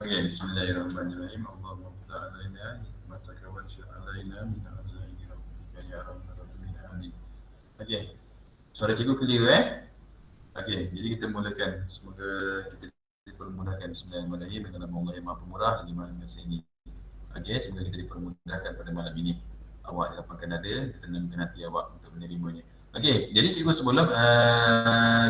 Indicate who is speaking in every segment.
Speaker 1: Okey, bismillahirrahmanirrahim. Allahumma ftah alaina nikmataka wa syah alaina min azaini rabbika ya rabbal alamin. Amin. Okey. Suara cikgu clear Okey, jadi kita mulakan. Semoga kita dipermudahkan. Bismillahirrahmanirrahim. Dengan nama Allah yang Maha Pemurah lagi Maha Pengasih ini. Okey, semoga kita dipermudahkan pada malam ini. Awak dapatkan ada, tenangkan hati awak untuk menerimanya. Okey, jadi cikgu sebelum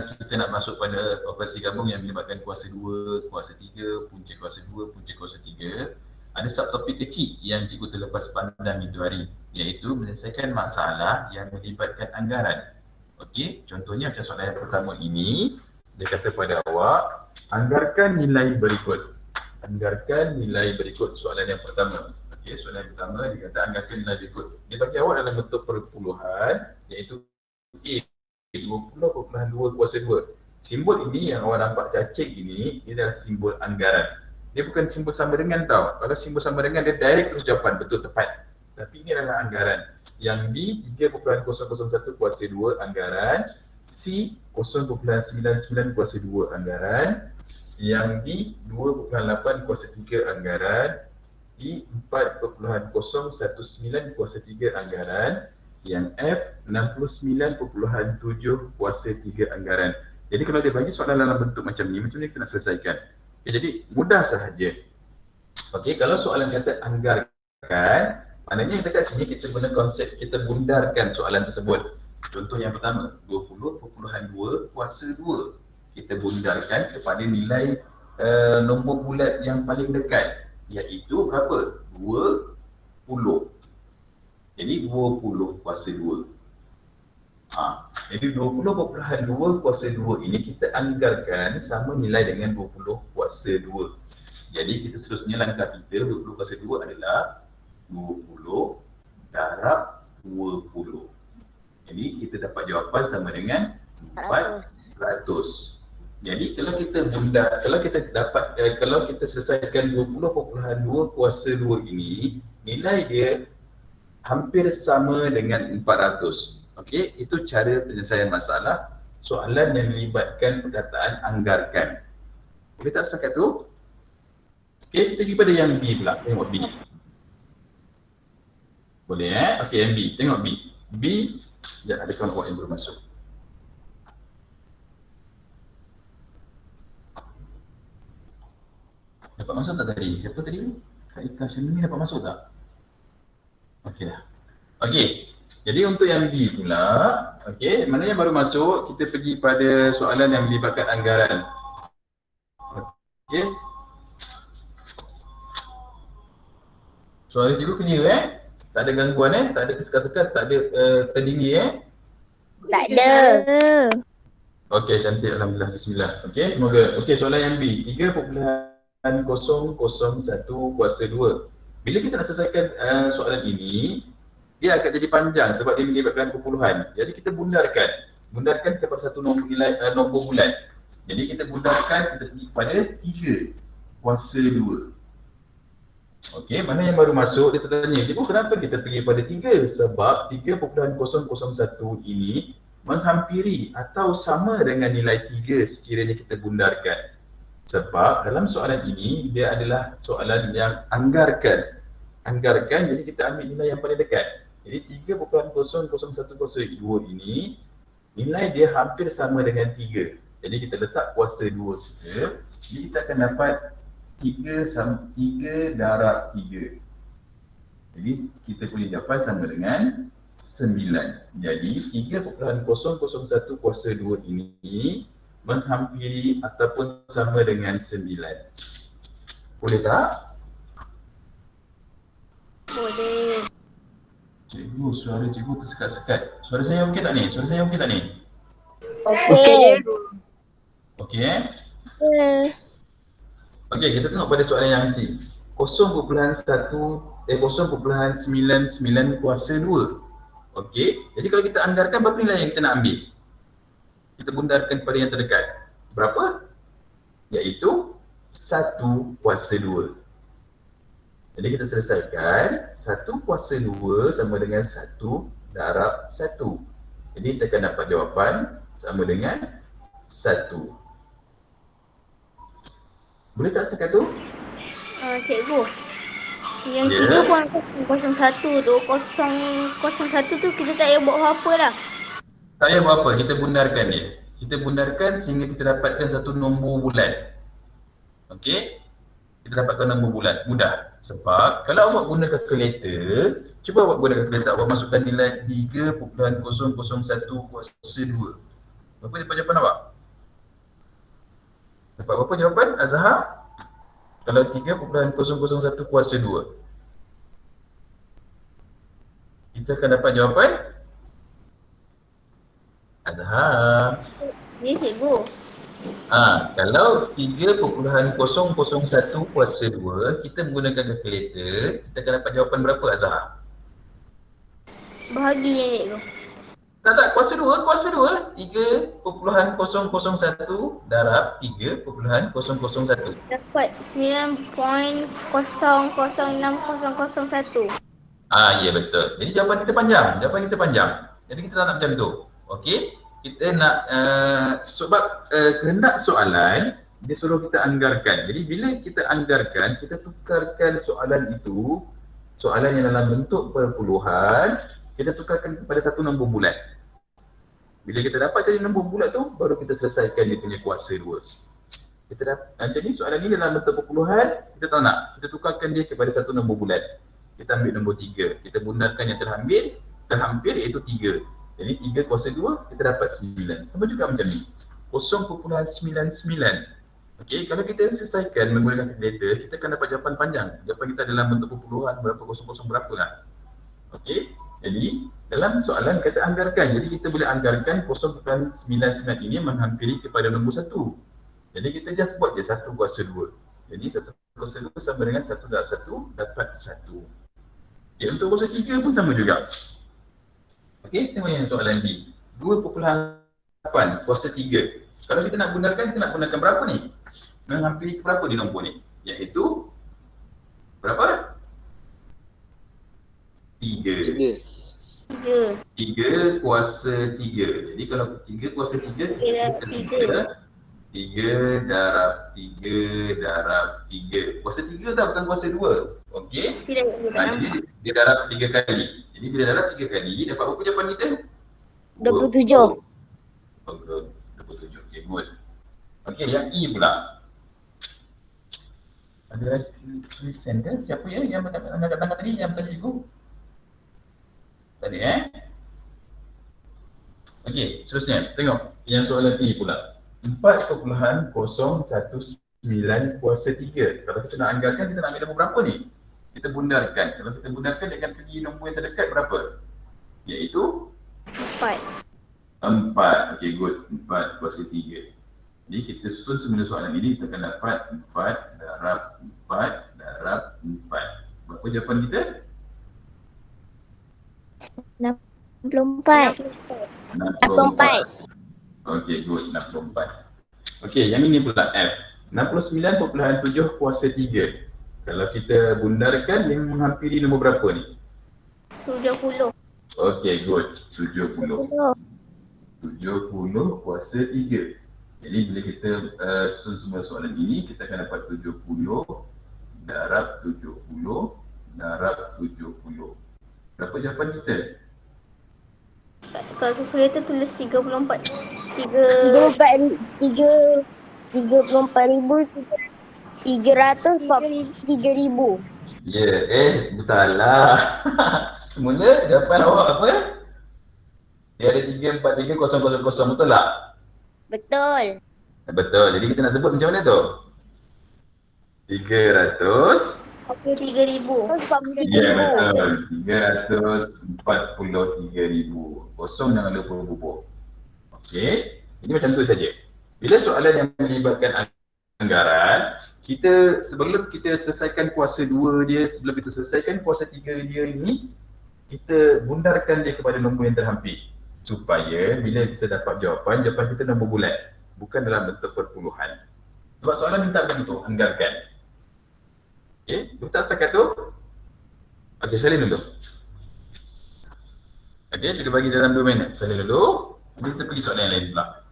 Speaker 1: kita nak masuk pada operasi gabung yang melibatkan kuasa 2, kuasa 3, punca kuasa 2, punca kuasa 3, ada subtopik kecil yang cikgu terlepas pandang itu hari, iaitu menyelesaikan masalah yang melibatkan anggaran. Okey, contohnya macam soalan yang pertama ini, dia kata pada awak, anggarkan nilai berikut. Anggarkan nilai berikut, soalan yang pertama. Okey, soalan yang pertama dia kata anggarkan nilai berikut. Dia bagi awak dalam bentuk perpuluhan, iaitu A 20.2 kuasa 2. Simbol ini yang awak nampak cacing ini, dia adalah simbol anggaran. Dia bukan simbol sama dengan tau. Kalau simbol sama dengan dia direct terus jawapan, betul tepat. Tapi ini adalah anggaran. Yang B 3.001 kuasa 2 anggaran, C 0.99 kuasa 2 anggaran, yang D 2.8 kuasa 3 anggaran, E 4.019 kuasa 3 anggaran, yang F 69.7 kuasa 3 anggaran. Jadi kalau dia bagi soalan dalam bentuk macam ni kita nak selesaikan. Okay, jadi mudah sahaja. Okey, kalau soalan kata anggarkan, maknanya dekat sini kita guna konsep kita bundarkan soalan tersebut. Contoh yang pertama, 20.2 kuasa 2. Kita bundarkan kepada nilai nombor bulat yang paling dekat, iaitu berapa? 20. Jadi 20 kuasa 2. Jadi 20.2 kuasa 2 ini kita anggarkan sama nilai dengan 20 kuasa 2. Jadi kita seterusnya langkah kita 20 kuasa 2 adalah 20 darab 20. Jadi kita dapat jawapan sama dengan 400. Jadi kalau kita bundar, kalau kita dapat kalau kita selesaikan 20.2 kuasa 2 ini, nilai dia hampir sama dengan 400. Okey, itu cara penyelesaian masalah soalan yang melibatkan perkataan anggarkan. Boleh tak setakat tu? Okey, kita pergi pada yang B pula. Tengok B. Boleh Okey, yang B. Tengok B. B, ya ada kawan awak yang baru masuk. Dapat masuk tak tadi? Siapa tadi? Kak Ika Syamini dapat masuk tak? Okey dah. Okey. Jadi untuk yang B pula, okey, mana yang baru masuk, kita pergi pada soalan yang melibatkan anggaran. Okey. Suara cikgu clear Tak ada gangguan tak ada kesekat-sekat, tak ada terdinggi
Speaker 2: Tak ada.
Speaker 1: Okey, cantik, alhamdulillah, bismillah. Okey, semoga. Okey, soalan yang B, 3.001 kuasa 2. Bila kita nak selesaikan soalan ini, dia akan jadi panjang sebab dia melibatkan perpuluhan. Jadi kita bundarkan kepada satu nombor nilai nombor bulat. Jadi kita bundarkan, kita pergi kepada 3 kuasa 2. Okey, mana yang baru masuk dia tertanya, cikgu kenapa kita pergi pada 3? Sebab 3.001 ini menghampiri atau sama dengan nilai 3 sekiranya kita bundarkan. Sebab dalam soalan ini dia adalah soalan yang anggarkan. Anggarkan, jadi kita ambil nilai yang paling dekat. Jadi 3.001 kuasa 2 ini nilai dia hampir sama dengan 3. Jadi kita letak kuasa 2 saja. Jadi kita akan dapat 3 darab 3. Jadi kita punya jawapan sama dengan 9. Jadi 3.001 kuasa 2 ini menghampiri ataupun sama dengan 9. Boleh tak?
Speaker 2: Boleh.
Speaker 1: Cikgu, suara cikgu tersekat-sekat. Suara saya okey tak ni?
Speaker 2: Okey.
Speaker 1: Okey Okey, kita tengok pada soalan yang C. 0.99 kuasa 2. Okey, jadi kalau kita anggarkan berapa nilai yang kita nak ambil? Kita bundarkan pada yang terdekat. Berapa? Iaitu 1 kuasa 2. Jadi kita selesaikan 1 kuasa 2 sama dengan 1 darab 1. Jadi kita akan dapat jawapan sama dengan 1. Boleh tak setakat tu?
Speaker 2: Cikgu, yang
Speaker 1: Ya.
Speaker 2: 3.001 tu, 001 tu kita tak payah buat apa-apa lah.
Speaker 1: Tak payah buat apa, kita bundarkan dia. Kita bundarkan sehingga kita dapatkan satu nombor bulan. Okey? Kita dapatkan nombor bulan. Mudah. Sebab kalau awak guna kalkulator, cuba awak guna kalkulator, awak masukkan nilai 3.001 kuasa 2. Berapa jawapan awak? Dapat berapa jawapan, Azhar? Kalau 3.001 kuasa 2. Kita akan dapat jawapan Azhar.
Speaker 2: Ya cikgu.
Speaker 1: Kalau 3.001 kuasa 2, kita menggunakan kalkulator, kita akan dapat jawapan berapa, Azhar?
Speaker 2: Bahaginya cikgu.
Speaker 1: Tak, kuasa 2, 3.001 darab 3.001.
Speaker 2: Dapat 9.006001.
Speaker 1: Ya betul. Jadi jawapan kita panjang. Jadi kita tak nak macam tu. Okey? Kita nak sebab kehendak soalan dia suruh kita anggarkan. Jadi bila kita anggarkan, kita tukarkan soalan itu, soalan yang dalam bentuk perpuluhan, kita tukarkan kepada satu nombor bulat. Bila kita dapat cari nombor bulat tu, baru kita selesaikan dia punya kuasa 2. Kita macam ni, soalan ni dalam bentuk perpuluhan, kita tak nak. Kita tukarkan dia kepada satu nombor bulat. Kita ambil nombor 3. Kita bundarkan yang terhampir iaitu 3. Jadi 3 kuasa 2, kita dapat 9. Sama juga macam ni. 0.99. Okey, kalau kita selesaikan menggunakan kalkulator, kita akan dapat jawapan panjang. Jawapan kita dalam bentuk perpuluhan, berapa kosong-kosong berapa lah. Okey, jadi dalam soalan kata anggarkan. Jadi kita boleh anggarkan 0.99 ini menghampiri kepada nombor 1. Jadi kita just buat je 1 kuasa 2. Jadi 1 kuasa 2 sama dengan 1 darab 1 dapat 1. Okay, untuk kuasa 3 pun sama juga. Okey, tengok yang soalan B. 2.8 kuasa 3. Kalau kita nak gunakan berapa ni? Menghampiri berapa di nombor ni? Iaitu berapa? 3. 3 kuasa 3. Jadi kalau 3 kuasa 3, kita 3 darab 3 darab 3. Kuasa 3 tak, bukan kuasa 2. Okey? Jadi dia darab 3 kali. Jadi bila darab 3 kali, dapat berapa jawapan kita?
Speaker 2: 27.
Speaker 1: 27. Okey, good. Okey, yang E pula. Ada tulisan ke? Siapa ya yang angkat tangan tadi, yang bertanya cikgu? Tadi Okey, seterusnya. Tengok yang soalan E pula. 4.019 kuasa 3. Kalau kita nak anggarkan, kita nak ambil nombor berapa ni? Kita bundarkan. Kalau kita bundarkan, dia akan pergi nombor yang terdekat berapa? Iaitu
Speaker 2: 4.
Speaker 1: 4. Okey, good. 4 kuasa 3. Jadi kita susun semula soalan ini, kita akan dapat 4 darab 4 darab 4. Berapa jawapan kita?
Speaker 2: 64.
Speaker 1: 64. Okey, good. 64. Okey, yang ini pula F. 69.7 kuasa 3. Kalau kita bundarkan, yang menghampiri nombor berapa ni?
Speaker 2: 70.
Speaker 1: Okey, good. 70. 70 kuasa 3. Jadi bila kita susun semua soalan ini, kita akan dapat 70 darab 70 darab 70. Berapa jawapan kita?
Speaker 2: Kalau kalkulator tulis 34.
Speaker 3: 34,343,000.
Speaker 1: Ya, salah. Semula jawapan awak apa? Dia ada 343,000, betul tak?
Speaker 3: Betul.
Speaker 1: Betul. Jadi kita nak sebut macam mana tu? 300.
Speaker 2: 43,000.
Speaker 1: Ya, betul. 343,000. Kosong jangan lupa bubuh. Okey. Jadi macam tu saja. Bila soalan yang melibatkan anggaran, kita sebelum kita selesaikan kuasa 2 dia, sebelum kita selesaikan kuasa 3 dia ini, kita bundarkan dia kepada nombor yang terhampir. Supaya bila kita dapat jawapan kita nombor bulat, bukan dalam bentuk perpuluhan. Sebab soalan minta begitu, anggarkan. Okey, betul setakat tu? Okey, salin dulu. Okey, kita bagi dalam 2 minit. Salin dulu. Nanti kita pergi soalan yang lain pula.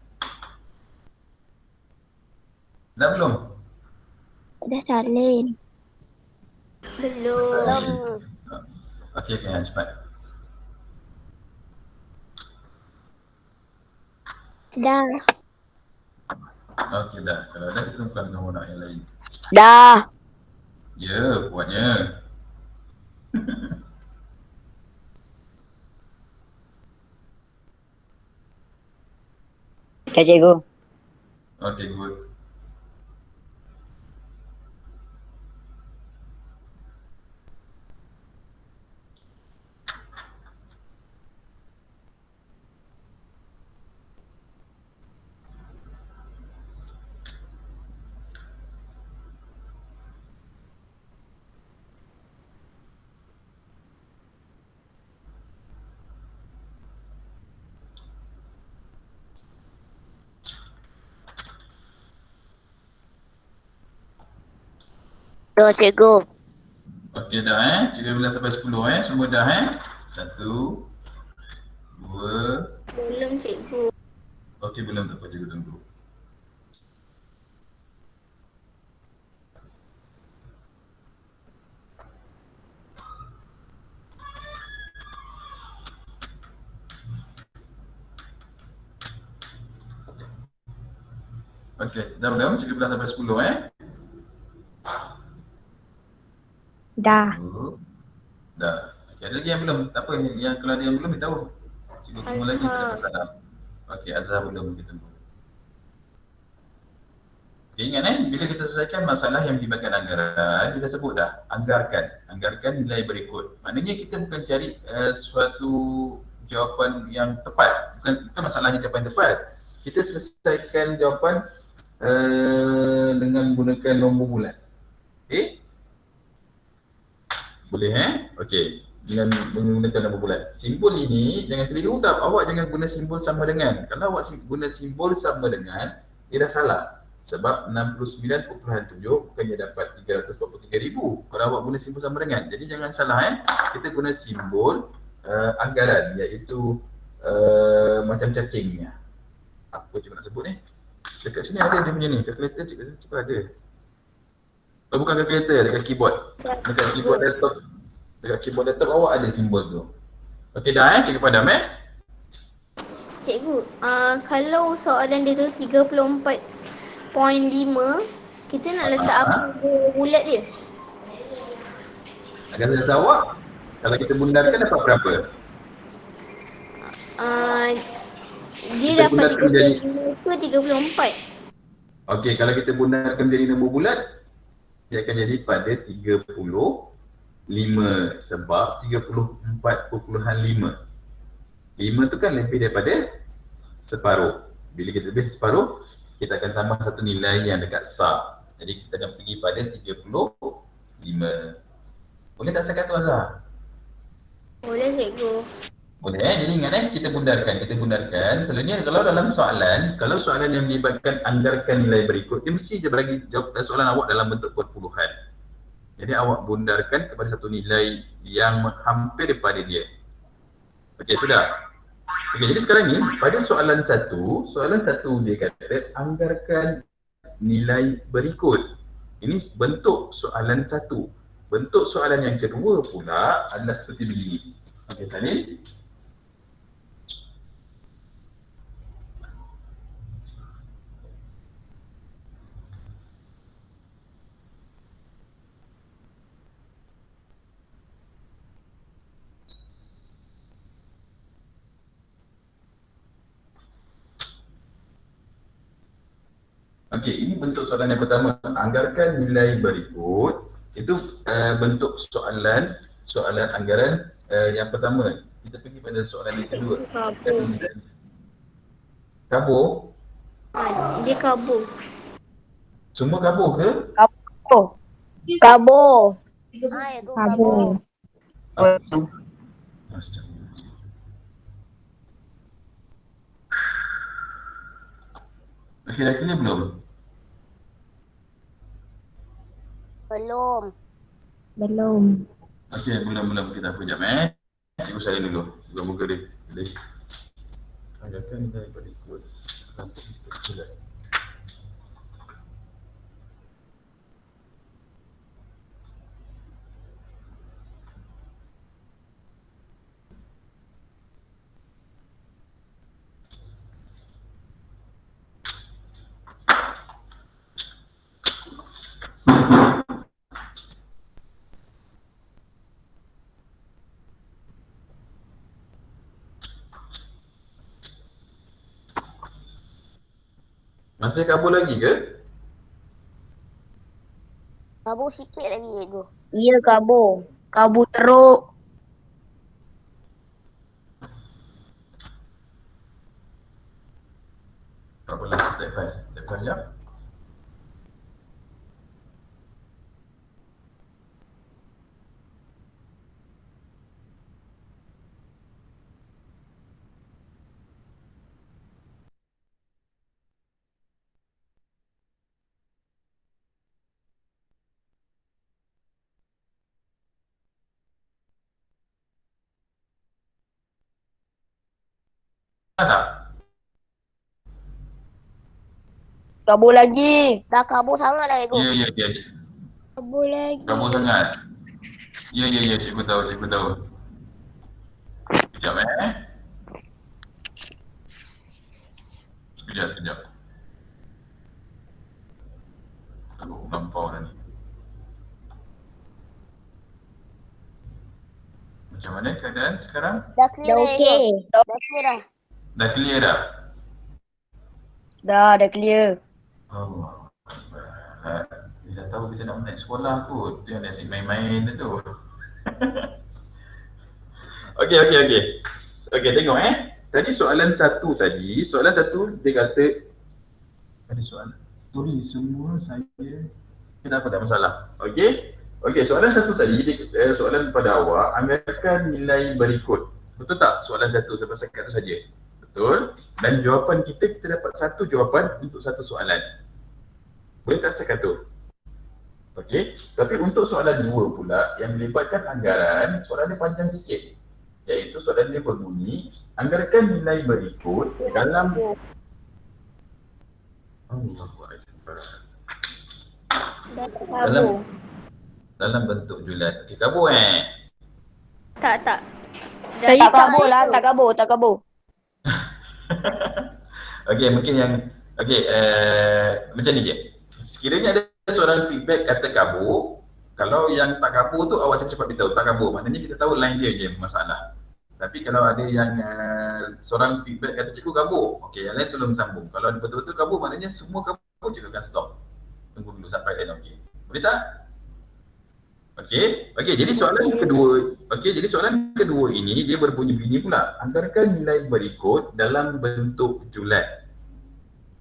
Speaker 1: Dah belum?
Speaker 3: Dah salin.
Speaker 2: Belum.
Speaker 1: Okey, cepat.
Speaker 3: Dah.
Speaker 1: Okey dah. Kalau dah kita bukan dengan warna yang lain.
Speaker 3: Dah.
Speaker 1: Ya, buatnya.
Speaker 3: Dah cikgu.
Speaker 1: Okey, good.
Speaker 3: Dah cikgu.
Speaker 1: Okey dah Cikgu bilang sampai 10 Semua dah 1, 2.
Speaker 2: Belum cikgu.
Speaker 1: Okey, belum, tak apa, cikgu tunggu. Okey, dah belum? Cikgu bilang sampai 10
Speaker 3: Dah.
Speaker 1: Dah. Okey, ada lagi yang belum? Tak apa, yang kalau ada yang belum, beritahu. Cikgu tunggu lagi, tak ada
Speaker 2: Azhar.
Speaker 1: masalah. Okey, Azhar belum, kita tunggu. Okay, ingat bila kita selesaikan masalah yang melibatkan anggaran, kita sebut dah, anggarkan nilai berikut. Maknanya kita bukan cari suatu jawapan yang tepat, bukan masalahnya jawapan tepat. Kita selesaikan jawapan dengan menggunakan nombor bulat. Okey? Boleh Okey. Dengan menggunakan nombor bulat. Simbol ini jangan keliru tau. Awak jangan guna simbol sama dengan. Kalau awak guna simbol sama dengan, dia dah salah. Sebab 69.7 bukannya dapat 343,000 kalau awak guna simbol sama dengan. Jadi jangan salah Kita guna simbol anggaran, iaitu macam cacingnya. Apa cikgu nak sebut ni? Dekat sini ada dia punya ni, kalkulator cikgu ada. Oh, bukan kalkulator, dekat keyboard. Dekat keyboard laptop. Dekat keyboard laptop awak ada simbol tu. Okey dah cikgu padam
Speaker 2: Cikgu, kalau soalan dia tu 34.5, kita nak letak apa bulat dia?
Speaker 1: Agak rasa awak, kalau kita bundarkan dapat berapa?
Speaker 2: Dia
Speaker 1: Kita
Speaker 2: dapat
Speaker 1: bundarkan jadi
Speaker 2: 35 ke 34?
Speaker 1: Okey, kalau kita bundarkan jadi nombor bulat, dia akan jadi pada 35 sebab 34.5. 5 tu kan lebih daripada separuh. Bila kita lebih separuh, kita akan tambah satu nilai yang dekat sah. Jadi kita akan pergi pada 35. Boleh tak saya kata Azhar?
Speaker 2: Boleh cikgu.
Speaker 1: Boleh Jadi ingat kita bundarkan. Selalunya kalau dalam soalan, kalau soalan yang melibatkan anggarkan nilai berikut, dia mesti dia bagi jawab soalan awak dalam bentuk perpuluhan. Jadi awak bundarkan kepada satu nilai yang hampir daripada dia. Okey, sudah. Okey, jadi sekarang ni pada soalan satu dia kata anggarkan nilai berikut. Ini bentuk soalan satu. Bentuk soalan yang kedua pula adalah seperti begini. Okey, Sanin. Okey, ini bentuk soalan yang pertama. Anggarkan nilai berikut. Itu bentuk soalan anggaran yang pertama. Kita pergi pada soalan yang kedua.
Speaker 2: Kabur.
Speaker 1: Kabur?
Speaker 2: Dia kabur.
Speaker 1: Semua kabur ke?
Speaker 3: Kabur. Kabur. Kabur.
Speaker 1: Okey, dah clear belum?
Speaker 3: Belum.
Speaker 1: Okey, belum. Kita apa sekejap Cikgu saya dulu. Moga-moga dia boleh. Anggarkan nilai berikut. Masih kabur lagi ke?
Speaker 3: Kabur sikit lagi cikgu.
Speaker 2: Ya, kabur. Kabur teruk.
Speaker 1: Kabur lagi, tak payah jap. Tak?
Speaker 2: Kabur lagi.
Speaker 3: Dah kabur sangat dah cikgu.
Speaker 1: Ya.
Speaker 2: Kabur lagi.
Speaker 1: Kabur sangat. Ya, cikgu tahu. Sekejap Sekejap. Aku lampau dah ni. Macam mana keadaan sekarang?
Speaker 3: Dah clear
Speaker 2: Dah
Speaker 3: dah
Speaker 2: okey.
Speaker 3: cikgu. Dah clear dah.
Speaker 1: Dah clear dah?
Speaker 2: Dah clear.
Speaker 1: Oh. Dia dah tahu kita nak naik sekolah kot. Dia nak asyik main-main tu. Okey. Okey, tengok Tadi soalan satu dia kata ada soalan. Tulis semua saya. Kenapa tak masalah? Okey, soalan satu tadi, soalan pada awak, anggarkan nilai berikut. Betul tak? Soalan satu sampai sekat tu saja. Betul? Dan jawapan kita dapat satu jawapan untuk satu soalan. Boleh tak sekat tu? Okey, tapi untuk soalan dua pula yang melibatkan anggaran, soalan dia panjang sikit. Iaitu soalan dia berbunyi, anggarkan nilai berikut dalam dalam bentuk julat. Okey, kabur
Speaker 2: Tak.
Speaker 3: Saya
Speaker 2: Tak kabur lah. Tak kabur.
Speaker 1: Okey, mungkin yang macam ni je. Sekiranya ada soalan feedback kata kabur, kalau yang tak kabur tu awak cepat-cepat beritahu tak kabur. Maknanya kita tahu line dia je masalah. Tapi kalau ada yang seorang feedback kata cikgu kabur, okey, yang lain tolong sambung. Kalau betul-betul kabur, maknanya semua kabur, cikgu akan stop. Tunggu dulu sampai line okey. Boleh tak? Okey, jadi soalan kedua ini dia berbunyi begini pula. Anggarkan nilai berikut dalam bentuk julat.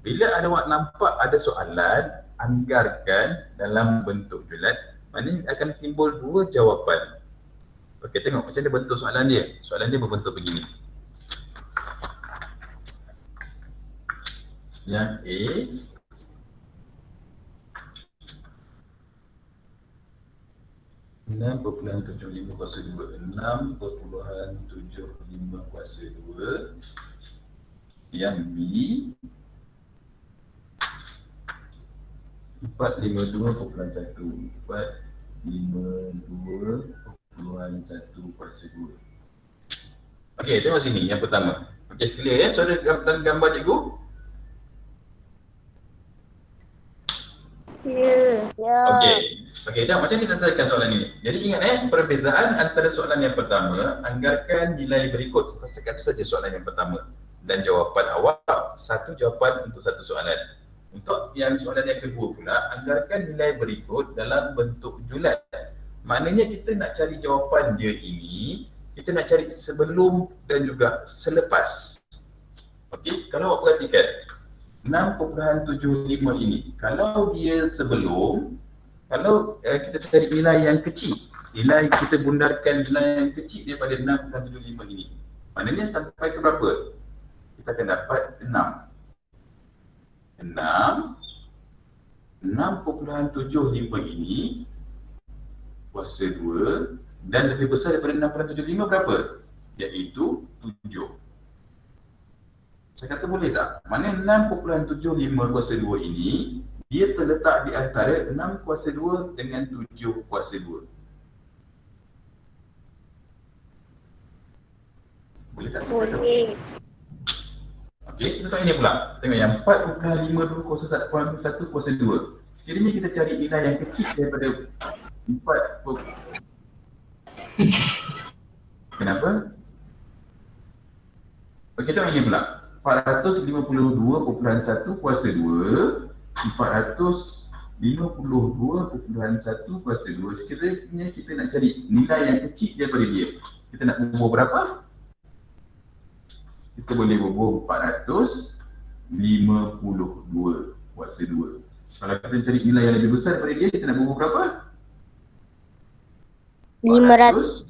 Speaker 1: Bila awak nampak ada soalan anggarkan dalam bentuk julat, maknanya akan timbul dua jawapan. Okey, tengok macam mana bentuk soalan dia. Soalan dia berbentuk begini. Yang A, (6.75 kuasa 2). 6.75 kuasa 2. Yang B, 452.1. 452.1 kuasa 2. Okey, tengok sini yang pertama. Okey, clear So ada gambar cikgu?
Speaker 2: Ya.
Speaker 1: Okey, dah macam ni kita selesaikan soalan ini. Jadi ingat perbezaan antara soalan yang pertama, anggarkan nilai berikut. Sekat itu saja soalan yang pertama. Dan jawapan awak, satu jawapan untuk satu soalan. Untuk yang soalan yang kedua pula, anggarkan nilai berikut dalam bentuk julat. Maknanya kita nak cari jawapan dia ini, kita nak cari sebelum dan juga selepas. Okey, kalau awak perhatikan 6.75 ini, kalau dia sebelum, kalau kita cari nilai yang kecil, nilai kita bundarkan nilai yang kecil daripada 6.75 ini, maknanya sampai ke berapa? Kita akan dapat 6. 6.75 ini kuasa 2 dan lebih besar daripada 6.75 berapa? Iaitu 7. Saya kata boleh tak? Maknanya 6.75 kuasa 2 ini dia terletak di antara 6 kuasa 2 dengan 7 kuasa 2. Boleh tak?
Speaker 2: Boleh.
Speaker 1: Okey, kita tengok ini pula. Tengok yang 4.52 kuasa 1 kuasa 2. Sekiranya kita cari nilai yang kecil daripada 4. Kenapa? Okey, tengok ini pula. 452.1 kuasa 2, 452.1 kuasa 2. Sekiranya kita nak cari nilai yang kecil daripada dia, kita nak bubuh berapa? Kita boleh bubuh 452 kuasa 2. Kalau kita cari nilai yang lebih besar daripada dia, kita nak bubuh berapa?
Speaker 3: 460.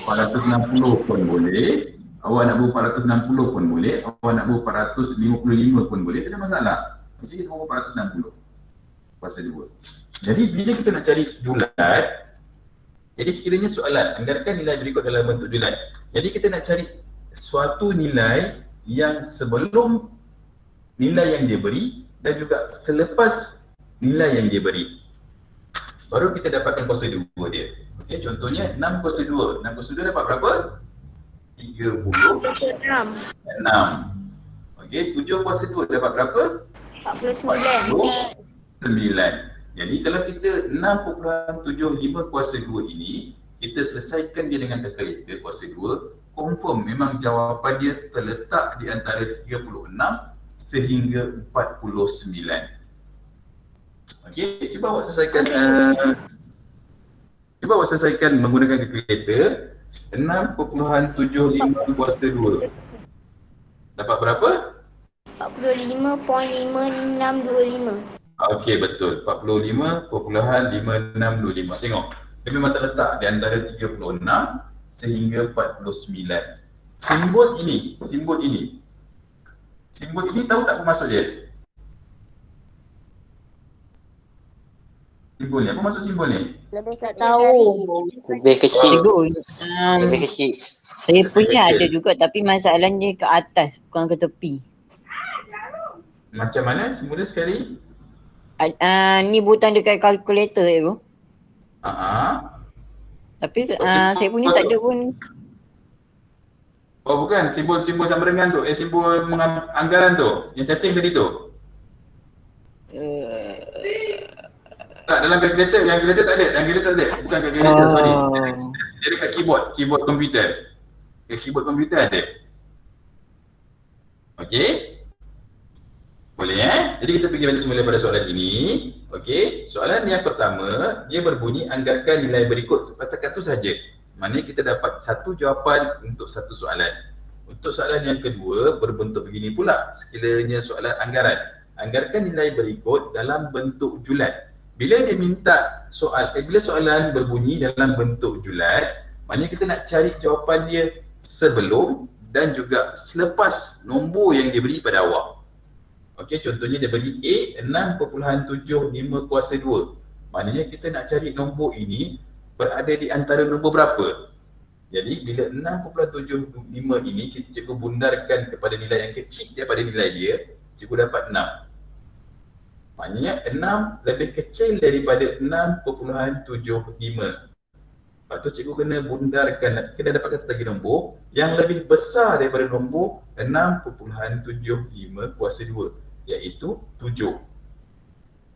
Speaker 1: 460 pun boleh. Awak nak bubuh 460 pun boleh. Awak nak bubuh 455 pun boleh. Tak ada masalah. Jadi kita bubuh 460 kuasa 2. Jadi bila kita nak cari julat, jadi sekiranya soalan, anggarkan nilai berikut dalam bentuk julat. Jadi kita nak cari suatu nilai yang sebelum nilai yang dia beri dan juga selepas nilai yang dia beri. Baru kita dapatkan kuasa 2 dia. Okey, contohnya 6 kuasa 2. 6 kuasa 2 dapat berapa? 36. Okey, 7 kuasa 2 dapat berapa?
Speaker 2: 49.
Speaker 1: 9. Jadi kalau kita 6.75 kuasa 2 ini, kita selesaikan dia dengan kalkulator kuasa 2, confirm memang jawapan dia terletak di antara 36 sehingga 49. Okey, cuba awak selesaikan menggunakan kalkulator. 6.75 kuasa 2 dapat berapa?
Speaker 2: 45.5625.
Speaker 1: Okey, betul. 45.5625. Tengok, dia memang terletak di antara 36 sehingga 49. Simbol ini tahu tak apa maksud dia? Simbol ni, apa maksud simbol ni?
Speaker 3: Lebih
Speaker 2: Tak
Speaker 3: kecil
Speaker 2: tahu.
Speaker 3: dari
Speaker 4: Lebih kecil.
Speaker 5: Cikgu,
Speaker 4: Lebih kecil.
Speaker 5: saya punya
Speaker 1: Kecil.
Speaker 5: ada juga tapi masalahnya ke atas bukan ke tepi.
Speaker 1: Macam mana? Semula sekali.
Speaker 5: Ni butang dekat kalkulator cikgu. Tapi saya punya tak ada pun.
Speaker 1: Oh bukan, simbol-simbol sama dengan tu. Simbol anggaran tu. Yang cacing tadi tu. Tak, dalam kalkulator. Yang kalkulator tak ada. Bukan kalkulator, sorry. Dia dekat keyboard komputer. Dekat keyboard komputer ada. Okey. Boleh Jadi kita pergi balik semula pada soalan ini. Okey. Soalan yang pertama, dia berbunyi anggarkan nilai berikut setakat tu saja. Maknanya kita dapat satu jawapan untuk satu soalan. Untuk soalan yang kedua berbentuk begini pula. Sekiranya soalan anggaran. Anggarkan nilai berikut dalam bentuk julat. Bila dia minta bila soalan berbunyi dalam bentuk julat, maknanya kita nak cari jawapan dia sebelum dan juga selepas nombor yang dia beri pada awak. Okey, contohnya dia beri A 6.75 kuasa 2. Maknanya kita nak cari nombor ini berada di antara nombor berapa? Jadi bila 6.75 ini kita cikgu bundarkan kepada nilai yang kecil daripada nilai dia, cikgu dapat 6. Maknanya 6 lebih kecil daripada 6.75. Lepas tu cikgu kena bundarkan, kena dapatkan satu lagi nombor yang lebih besar daripada nombor 6.75 kuasa 2, iaitu 7.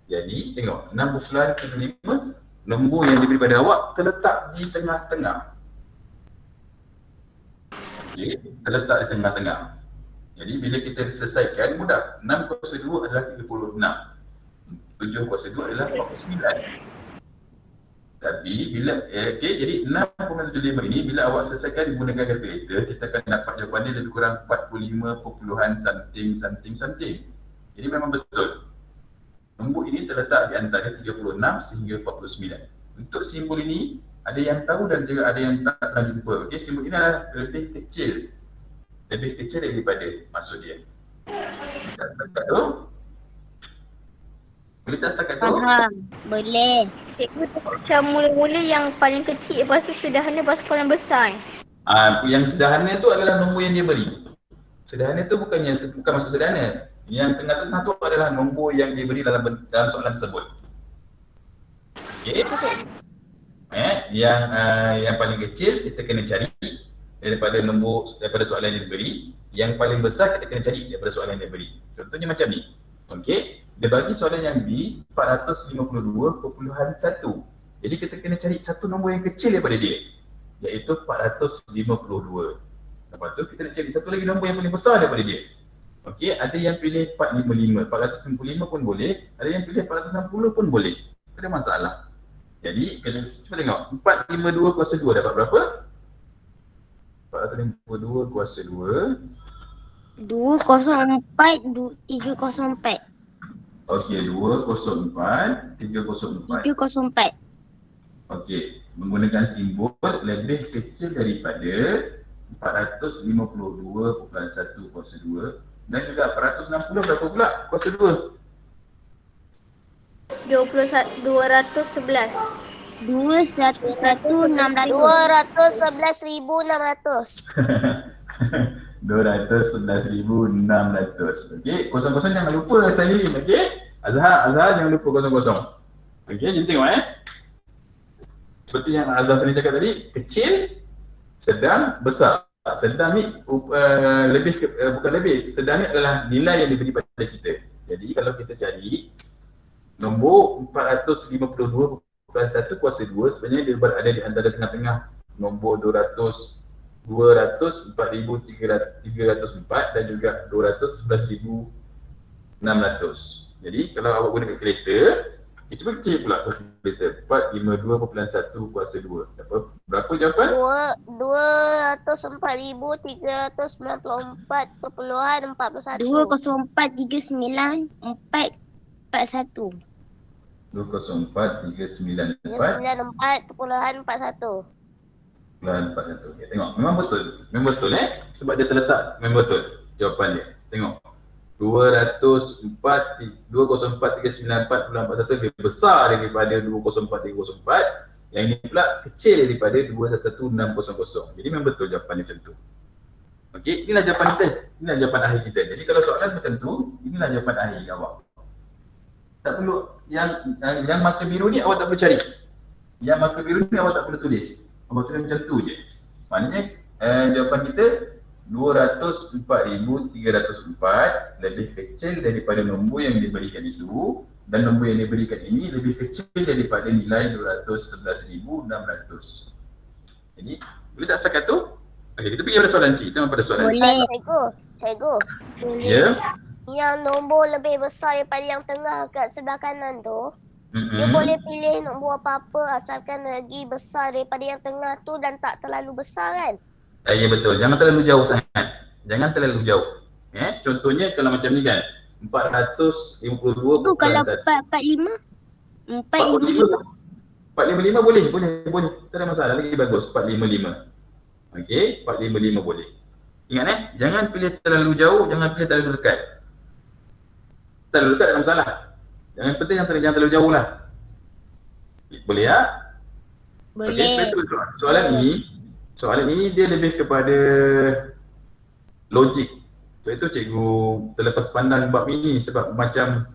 Speaker 1: Jadi tengok, 6.75 nombor yang diberi pada awak terletak di tengah-tengah. Okey, terletak di tengah-tengah. Jadi bila kita selesaikan, mudah. 6 kuasa 2 adalah 36. 7 kuasa 2 adalah 49. Tapi bila jadi 6.75 ini bila awak selesaikan menggunakan kalkulator, kita akan dapat jawapan dia lebih kurang 45 something. Jadi memang betul. Nombor ini terletak di antara 36 sehingga 49. Untuk simbol ini ada yang tahu dan juga ada yang tak pernah jumpa. Okey, simbol ini adalah lebih kecil daripada maksud dia. Setakat tu. Boleh tak setakat tu?
Speaker 3: Faham. Boleh.
Speaker 2: Cikgu macam mula-mula yang paling kecil, lepas tu sederhana, lepas tu paling besar.
Speaker 1: Yang sederhana tu adalah nombor yang dia beri. Sederhana tu bukan maksud sederhana. Yang tengah-tengah tu adalah nombor yang dia beri dalam soalan tersebut. Okey. Yang paling kecil kita kena cari daripada soalan yang diberi. Yang paling besar kita kena cari daripada soalan yang diberi. Contohnya macam ni. Okey. Dia bagi soalan yang B 452.1. Jadi kita kena cari satu nombor yang kecil daripada dia. iaitu 452. Lepas tu kita nak cari satu lagi nombor yang paling besar daripada dia. Okey, ada yang pilih 455, 455 pun boleh, ada yang pilih 460 pun boleh. Tak ada masalah. Jadi, kita cuba tengok, 452 kuasa 2 dapat berapa? 452 kuasa 2.
Speaker 3: 204, 304.
Speaker 1: Okey, 204, 304.
Speaker 3: 304.
Speaker 1: Okey, menggunakan simbol lebih kecil daripada 452.1 kuasa 2 dan juga 460 berapa pula kuasa 2?
Speaker 2: 211.
Speaker 3: 211,600.
Speaker 1: 211,600. Okey, kosong-kosong jangan lupa Salim, okey? Azhar jangan lupa kosong-kosong. Okey, jadi tengok seperti yang Azhar sendiri cakap tadi, kecil, sedang, besar. Sedang ni bukan lebih, sedang ni adalah nilai yang diberi pada kita. Jadi kalau kita cari nombor 452.1 kuasa 2, sebenarnya dia berada di antara tengah-tengah nombor 200, 4,304 dan juga 211,600. Jadi kalau awak guna kalkulator, cuba cari pula kalkulator 452.1 kuasa 2. Berapa jawapan?
Speaker 3: 204,394,41.
Speaker 2: 204,394,41.
Speaker 1: 204,394.41.
Speaker 2: 394,41.
Speaker 1: Okay, tengok, memang betul sebab dia terletak memang betul jawapan dia. Tengok, 204,394.41 lebih besar daripada 204,304. Yang ini pula kecil daripada 211,600. Jadi memang betul jawapan dia macam tu. Okey, inilah jawapan kita. Inilah jawapan akhir kita. Jadi kalau soalan macam tu, inilah jawapan akhir awak. Tak perlu yang marker biru ni awak tak perlu cari. Yang marker biru ni awak tak perlu tulis. Awak tulis macam tu je. Maknanya jawapan kita 204,304 lebih kecil daripada nombor yang diberikan itu, dan nombor yang diberikan ini lebih kecil daripada nilai 211,600. Jadi, boleh tak setakat tu? Okey, kita pergi pada soalan C. Tengok pada soalan C.
Speaker 3: Boleh.
Speaker 2: Cikgu.
Speaker 1: Ya.
Speaker 2: Yang nombor lebih besar daripada yang tengah kat sebelah kanan tu, dia boleh pilih nombor apa-apa asalkan lagi besar daripada yang tengah tu dan tak terlalu besar kan?
Speaker 1: Ya betul. Jangan terlalu jauh sangat. Jangan terlalu jauh. Contohnya kalau macam ni kan, 452.
Speaker 3: Tu kalau 445? 455?
Speaker 1: 455 boleh. Tak ada masalah, lagi bagus. 455. Okey, 455 boleh. Ingat jangan pilih terlalu jauh, jangan pilih terlalu dekat. Terlalu dekat tak ada masalah. Yang penting jangan terlalu jauh lah. Boleh ya?
Speaker 3: Boleh.
Speaker 1: Okay, soalan ini dia lebih kepada logik. Sebab itu cikgu terlepas pandang bab ini sebab macam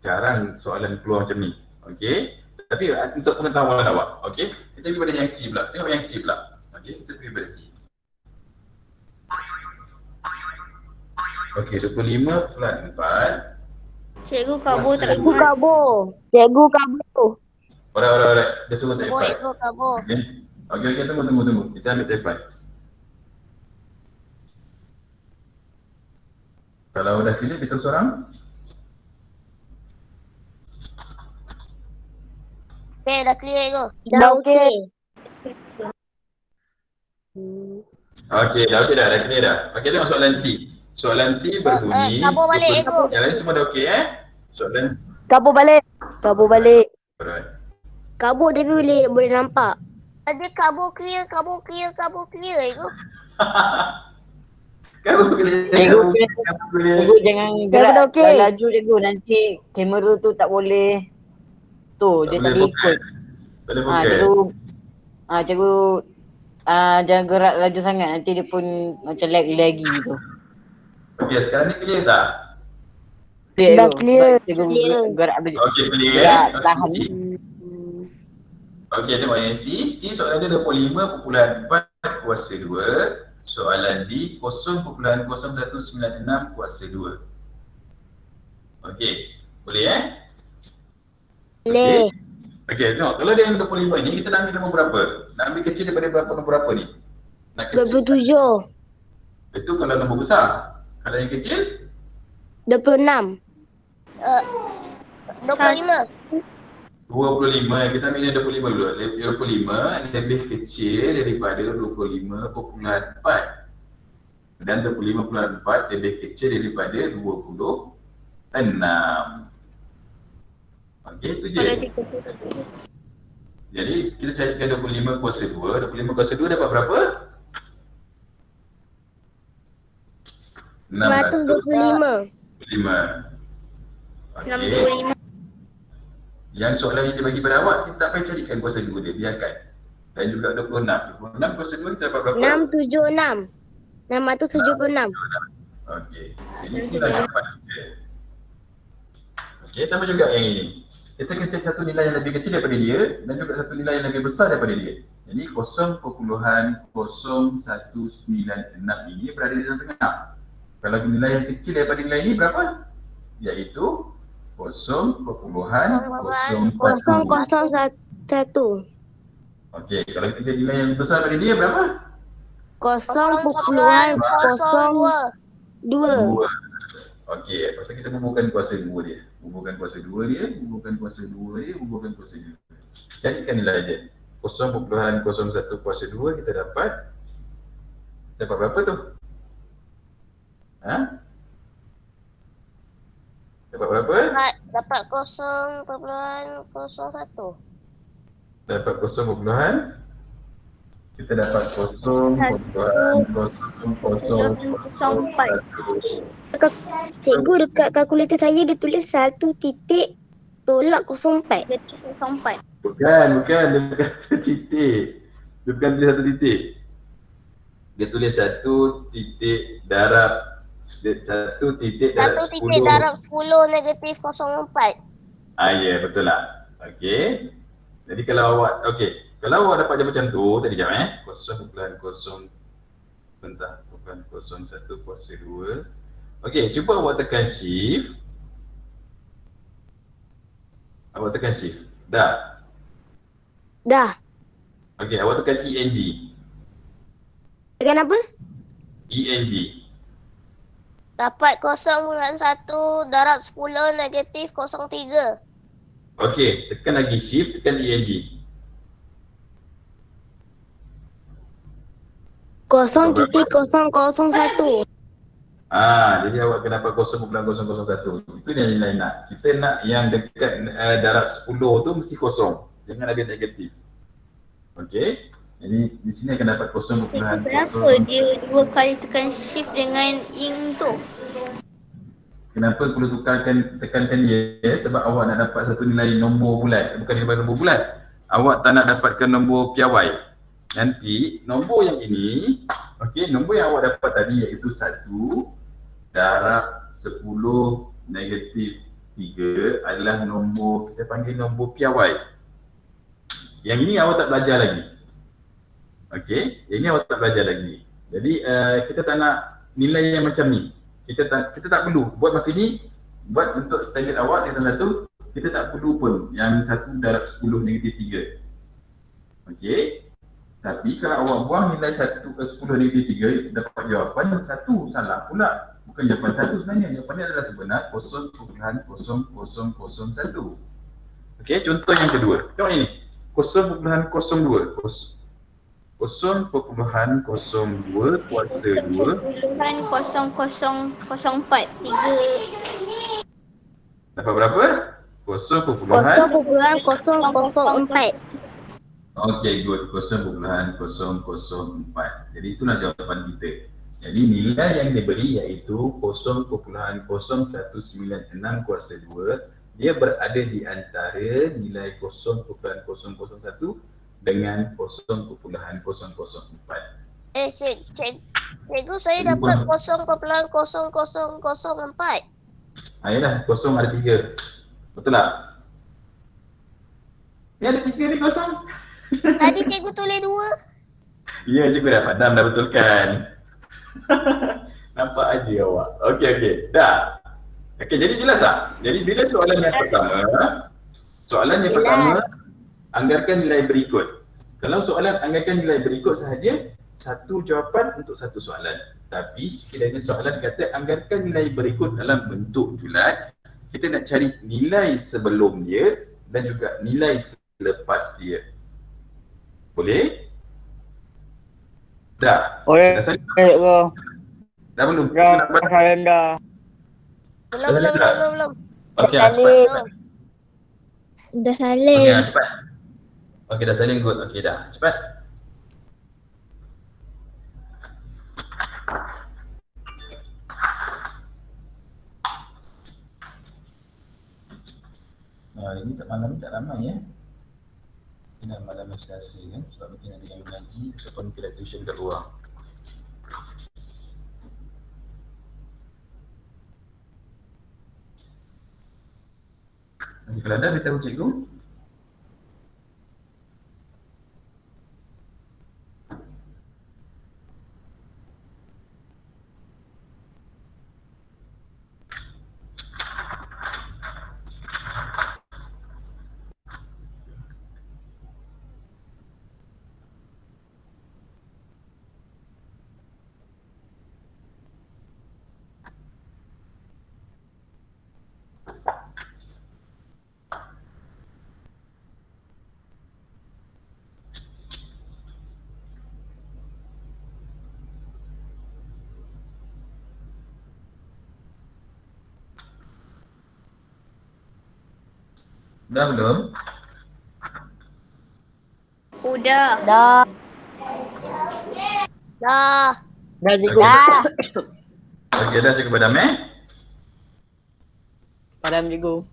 Speaker 1: jarang soalan keluar macam ni. Okey. Tapi untuk pengetahuan awak, okey. Kita pergi pada yang C pula. Tengok yang C pula. Okey, kita pergi pada C. Okey, 25/4.
Speaker 2: Cikgu kabur tak
Speaker 3: Cikgu
Speaker 2: dapat.
Speaker 3: kabur.
Speaker 1: Alright. Dia suruh tak
Speaker 2: Kabur,
Speaker 1: dapat.
Speaker 2: cikgu kabur.
Speaker 1: Okey, tunggu. Kita ambil telefon. Kalau dah pilih, kita seorang.
Speaker 2: Okay, dah clear cikgu.
Speaker 3: Dah okey.
Speaker 1: Okey, dah clear dah. Okey, tengok soalan C. Soalan C berbunyi.
Speaker 2: Kabur balik cikgu.
Speaker 1: Yang lain semua dah okey Soalan.
Speaker 5: Kabur balik.
Speaker 1: Alright.
Speaker 3: Kabur tapi boleh nampak.
Speaker 2: Ada kabur clear cikgu.
Speaker 5: Cikgu jangan gerak laju cikgu, nanti kamera tu tak boleh. Tu dia tak boleh ikut.
Speaker 1: Boleh fokus.
Speaker 5: Cikgu jangan gerak laju sangat, nanti dia pun macam lagi tu.
Speaker 1: Okey, sekarang ni clear tak?
Speaker 5: Dah
Speaker 3: clear.
Speaker 5: Cikgu gerak
Speaker 1: Okey, clear.
Speaker 5: tahan.
Speaker 1: Okey, tengok yang C. C soalan dia 25.4 kuasa 2. Soalan D 0.0196 kuasa 2. Okey, boleh
Speaker 3: Boleh.
Speaker 1: Okey, tengok. Kalau dia yang 25 ni, kita nak ambil nombor berapa? Nak ambil kecil daripada berapa nombor berapa ni? Nak kecil.
Speaker 3: 27.
Speaker 1: Itu kalau nombor besar. Kalau yang kecil,
Speaker 3: 26.
Speaker 2: 25.
Speaker 1: 25. Kita ambil yang 25 dulu. 25 lebih kecil daripada 25.4. Dan 25.4 lebih kecil daripada 26. Okey, itu je. Jadi kita carikan 25 kuasa 2. 25 kuasa 2 dapat berapa?
Speaker 3: 625.
Speaker 1: 5. Okey. Yang soalan yang dia bagi pada awak, kita tak payah carikan kuasa 2 dia, biarkan. Dan juga 26. 26 kuasa 2 kita dapat berapa?
Speaker 3: 676. 676.
Speaker 1: Okey. Jadi inilah jawapan kita. Okey, sama juga yang ini. Kita kena cari satu nilai yang lebih kecil daripada dia dan juga satu nilai yang lebih besar daripada dia. Jadi 0.019 ini berada di tengah. Kalau nilai yang kecil daripada nilai ini berapa? Iaitu 0.001.
Speaker 3: 001.
Speaker 1: Okey, kalau kita cari nilai yang besar daripada dia berapa?
Speaker 3: 0.02.
Speaker 1: 2. Okey, lepas tu kita bubuhkan kuasa 2 dia. Bubuhkan kuasa 2 dia, bubuhkan kuasa 2 dia, bubuhkan kuasa 2. Carikan nilai dia. 0.01 kuasa 2 kita dapat berapa tu? Ha? Dapat berapa?
Speaker 2: Dapat 0.01.
Speaker 1: Dapat 0. Kita dapat 0.0004.
Speaker 3: Cikgu dekat kalkulator saya dia tulis 1 titik tolak 04.
Speaker 1: Bukan, dia bukan titik. Dia bukan tulis 1 titik. Dia tulis 1 titik darab 1 titik darab 10.
Speaker 2: 1 titik darab 10 negatif 04.
Speaker 1: Ya, betul lah. Okey. Jadi kalau awak, kalau awak dapat macam tu, tadi jap 0.01 kuasa 2. Okey, cuba awak tekan shift. Dah. Okey, awak tekan ENG.
Speaker 3: Tekan apa?
Speaker 1: ENG.
Speaker 2: Dapat 0.1 darab 10 negatif 03.
Speaker 1: Okey, tekan lagi shift, tekan ENG.
Speaker 3: 0.001.
Speaker 1: Jadi awak akan dapat 0.001. Itu yang nilai nak. Kita nak yang dekat darab 10 tu mesti kosong. Jangan ada negatif. Okey. Jadi di sini akan dapat 0.0.
Speaker 4: Kenapa dia 2 kali tekan shift dengan ing tu?
Speaker 1: Kenapa perlu tekankan dia? Sebab awak nak dapat satu nilai nombor bulat. Bukan nilai nombor bulat. Awak tak nak dapatkan nombor piawai. Nanti nombor yang ini, nombor yang awak dapat tadi iaitu 1 darab 10 negatif 3 adalah nombor, kita panggil nombor piawai. Yang ini awak tak belajar lagi. Yang ini awak tak belajar lagi. Jadi kita tak nak nilai yang macam ni. Kita tak perlu buat masa ni, buat untuk standard awak yang satu, kita tak perlu pun yang 1 darab 10 negatif 3. Tapi kalau awak buang nilai 10 negatif 3, dapat jawapan yang 1 salah pula. Bukan jawapan 1 sebenarnya, jawapannya adalah sebenar 0.0001. Contoh yang kedua. Tengok ini, 0.02. 0.02 kuasa 2.
Speaker 4: 0.0004. 3.
Speaker 1: Dapat berapa?
Speaker 3: 0.004.
Speaker 1: Good. 0.004. Jadi itulah jawapan kita. Jadi nilai yang diberi iaitu 0.019 kuasa 2. Dia berada di antara nilai 0.001 dengan 0.004.
Speaker 2: Cikgu, saya dapat 0.0004.
Speaker 1: Ayolah, kosong ada 3. Betul tak? Ni ada 3 ni kosong.
Speaker 2: Tadi cikgu tulis 2.
Speaker 1: Ya, cikgu dah padam, dah betulkan. Nampak aja awak. Okey. Dah. Jadi jelas tak? Jadi bila soalan yang pertama, anggarkan nilai berikut. Kalau soalan anggarkan nilai berikut sahaja, satu jawapan untuk satu soalan. Tapi sekiranya soalan kata anggarkan nilai berikut dalam bentuk julat, kita nak cari nilai sebelum dia dan juga nilai selepas dia. Boleh? Dah?
Speaker 5: Boleh.
Speaker 1: Dah saling?
Speaker 5: Bro.
Speaker 1: Dah belum?
Speaker 5: Dah,
Speaker 1: Kita nak buat?
Speaker 5: saya dah.
Speaker 2: Belum.
Speaker 1: Okey,
Speaker 3: Dah
Speaker 1: cepat.
Speaker 3: saling. Dah
Speaker 1: Okey,
Speaker 3: saling.
Speaker 1: cepat. Okey, dah saling good. Okey, dah. Cepat. Ini malam ni tak ramai ya. Ini malam Selasa kan, sebab mungkin ada yang mengaji ataupun mungkin ada tuition kat luar. Okay, kalau ada beritahu cikgu. Dah belum?
Speaker 4: Udah.
Speaker 2: Dah. Dah.
Speaker 5: Dah cikgu.
Speaker 2: Dah.
Speaker 1: Okey, dah cikgu padam
Speaker 5: Padam cikgu.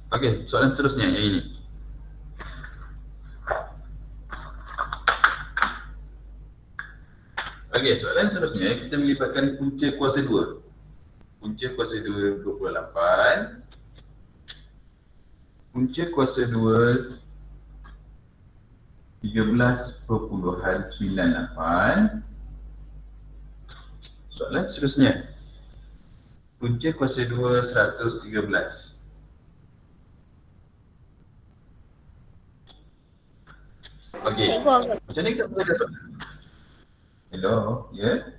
Speaker 1: Okey, soalan seterusnya yang ini. Okey, soalan seterusnya kita melibatkan punca kuasa 2. Punca kuasa 2 28. Punca kuasa 2 13.98. Soalan seterusnya. Punca kuasa 2 113. Okey. Macam ni kita selesaikan soalan. Hello, ya?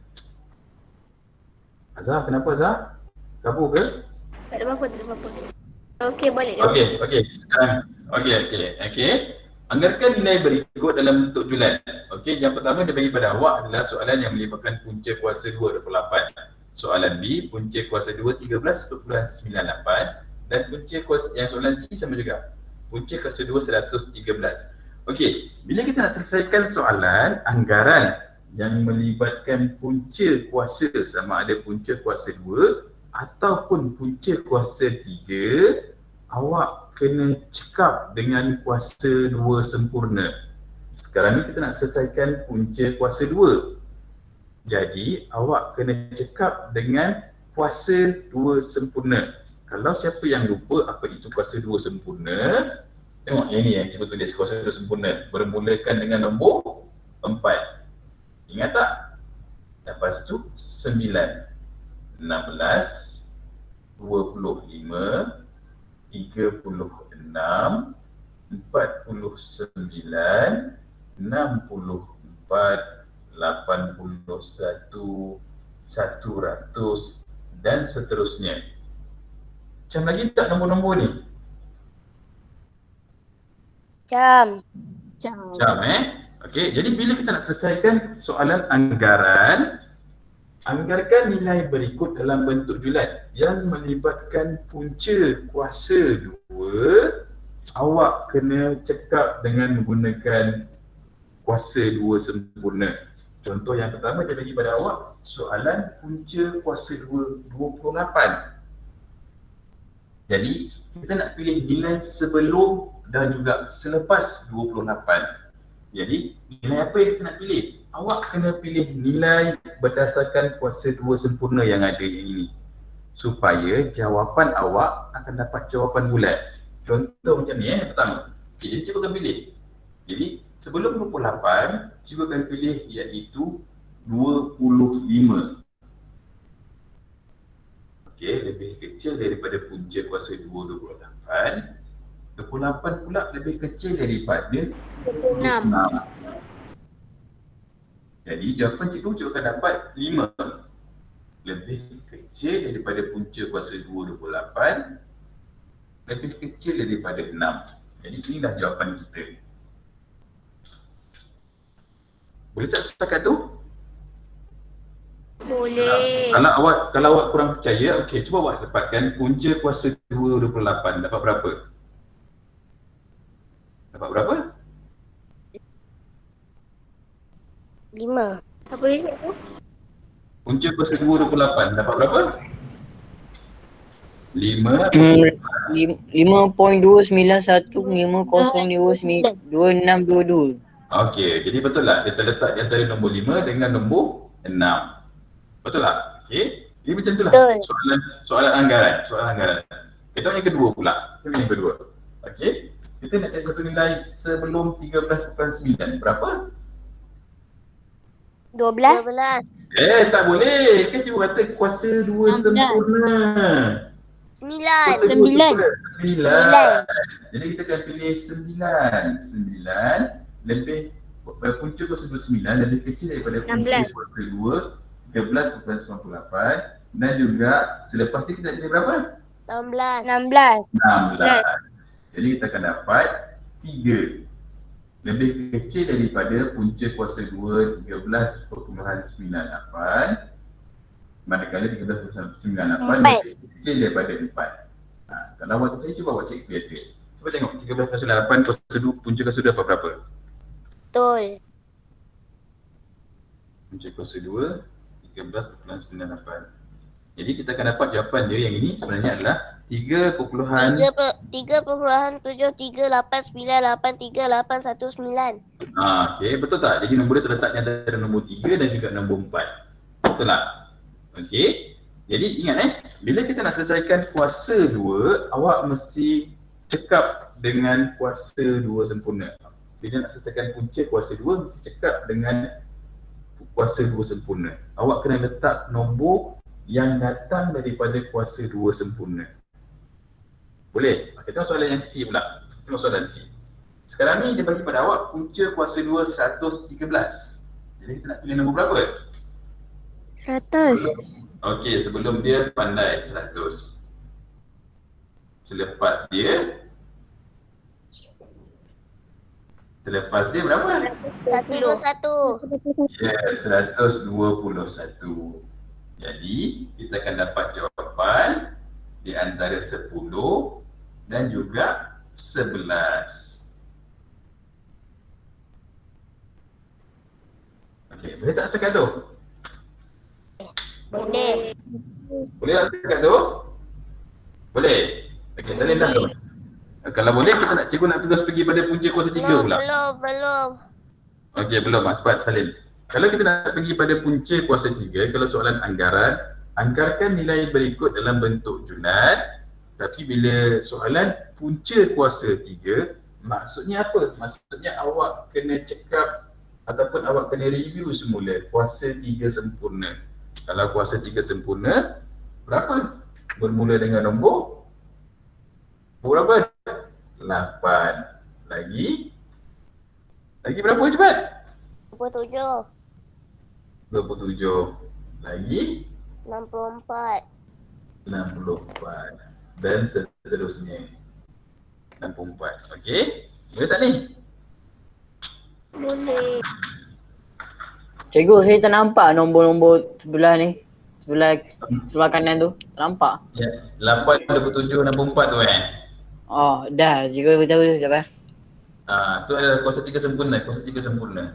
Speaker 1: Azhar, kenapa Azhar? Kabur ke?
Speaker 4: Tak ada apa-apa, tak ada apa-apa. Okey, balik dah.
Speaker 1: Okey. Sekarang. Okey. Anggarkan nilai berikut dalam bentuk julat. Okey, yang pertama dia bagi pada awak adalah soalan yang melibatkan punca kuasa 2 28. Soalan B, punca kuasa 2 13.98 dan punca kuasa yang soalan C sama juga. Punca kuasa 2 113. Okey, bila kita nak selesaikan soalan anggaran yang melibatkan punca kuasa sama ada punca kuasa 2 ataupun punca kuasa 3, awak kena cekap dengan kuasa 2 sempurna. Sekarang ni kita nak selesaikan punca kuasa 2. Jadi awak kena cekap dengan kuasa 2 sempurna. Kalau siapa yang lupa apa itu kuasa 2 sempurna, tengok yang ni yang cikgu tulis kuasa 2 sempurna. Bermulakan dengan nombor 4. Ingat tak? Lepas tu 9, 16, 25, 36, 49, 64, 81, 100 dan seterusnya. Macam lagi tak nombor-nombor ni?
Speaker 2: Jam.
Speaker 1: Macam Okey, jadi bila kita nak selesaikan soalan anggaran, anggarkan nilai berikut dalam bentuk julat yang melibatkan punca kuasa 2, awak kena cekap dengan menggunakan kuasa 2 sempurna. Contoh yang pertama dia bagi pada awak soalan punca kuasa 2 28. Jadi kita nak pilih nilai sebelum dan juga selepas 28. Jadi nilai apa yang kita nak pilih? Awak kena pilih nilai berdasarkan kuasa 2 sempurna yang ada yang ini, supaya jawapan awak akan dapat jawapan bulat. Contoh macam ni pertama. Okay, jadi cuba akan pilih. Jadi sebelum 28, cuba akan pilih iaitu 25. Okey, lebih kecil daripada punca kuasa 2, 28. 28 pula lebih kecil daripada
Speaker 4: 6.
Speaker 1: 6. Jadi jawapan cikgu akan dapat 5. Lebih kecil daripada punca kuasa 2, 28. Lebih kecil daripada 6. Jadi inilah jawapan kita. Boleh tak setakat tu?
Speaker 4: Boleh.
Speaker 1: Kalau awak kurang percaya, okey, cuba awak dapatkan punca kuasa 2, 28. Dapat berapa? Dapat berapa?
Speaker 3: 5.
Speaker 4: Apa dia cikgu?
Speaker 1: Punca kuasa 2, 28. Dapat berapa? 5.
Speaker 5: 5.291502622.
Speaker 1: Okey, jadi betul tak? Dia terletak di antara nombor 5 dengan nombor 6. Betul tak? Okey. Jadi macam itulah
Speaker 3: Betul.
Speaker 1: soalan anggaran. Kita yang kedua pula. Yang kedua. Okey. Kita nak cari satu nilai sebelum 13.9. Berapa?
Speaker 3: 12.
Speaker 2: 12.
Speaker 1: Tak boleh. Kan cikgu kata kuasa 2 sempurna.
Speaker 2: 9.
Speaker 1: Kuasa 2 sempurna. 9. Jadi kita akan pilih 9. 9 lebih punca kuasa 9 lebih kecil daripada punca kuasa 2, 13.98. Dan juga selepas itu kita pilih berapa?
Speaker 2: 16.
Speaker 3: 16.
Speaker 1: 16. Jadi kita akan dapat 3. Lebih kecil daripada punca kuasa 2, 13.98. Manakala 13.98 lebih kecil daripada 4. Kalau awak percaya, cuba awak cek kalkulator. Cuba tengok 13.8 kuasa 2, punca kuasa 2 dapat berapa?
Speaker 3: Betul.
Speaker 1: Punca kuasa 2, 13.98. Jadi kita akan dapat jawapan dia yang ini sebenarnya adalah
Speaker 2: 3.378983819.
Speaker 1: Okey, betul tak? Jadi nombor dia terletak di antara nombor 3 dan juga nombor 4. Betul tak? Okey. Jadi ingat bila kita nak selesaikan kuasa 2, awak mesti cekap dengan kuasa 2 sempurna. Bila nak selesaikan punca kuasa 2, mesti cekap dengan kuasa 2 sempurna. Awak kena letak nombor yang datang daripada kuasa 2 sempurna. Boleh? Kita tengok soalan yang C pula. Tengok soalan C. Sekarang ni dia bagi pada awak punca kuasa 2 113. Jadi kita nak pilih nombor berapa?
Speaker 3: 100.
Speaker 1: Okey, sebelum dia pandai 100. Selepas dia berapa?
Speaker 2: 121.
Speaker 1: Yes, 121. Jadi kita akan dapat jawapan di antara 10 dan juga 11. Okey, boleh tak setakat tu?
Speaker 2: Boleh.
Speaker 1: Boleh tak setakat tu? Boleh? Okey, salin dah tu. Kalau boleh, kita nak cikgu nak terus pergi pada punca kuasa 3 pula.
Speaker 2: Belum.
Speaker 1: Okey, belum. Cepat salin. Kalau kita nak pergi pada punca kuasa 3, kalau soalan anggaran, anggarkan nilai berikut dalam bentuk junat. Tapi bila soalan punca kuasa 3, maksudnya apa? Maksudnya awak kena cekap ataupun awak kena review semula kuasa 3 sempurna. Kalau kuasa 3 sempurna, berapa? Bermula dengan nombor berapa? 8. Lagi berapa cepat?
Speaker 2: 27.
Speaker 1: 27. Lagi
Speaker 2: 64.
Speaker 1: 64. Dan seterusnya. 64. Okey? Boleh tak ni?
Speaker 4: Boleh.
Speaker 5: Cikgu, saya tak nampak nombor-nombor sebelah ni. Sebelah kanan tu. Tak nampak.
Speaker 1: Ya, 8, 27, 64 tu
Speaker 5: Oh, dah. Cikgu beritahu sekejap
Speaker 1: tu adalah kuasa 3 sempurna, kuasa 3 sempurna.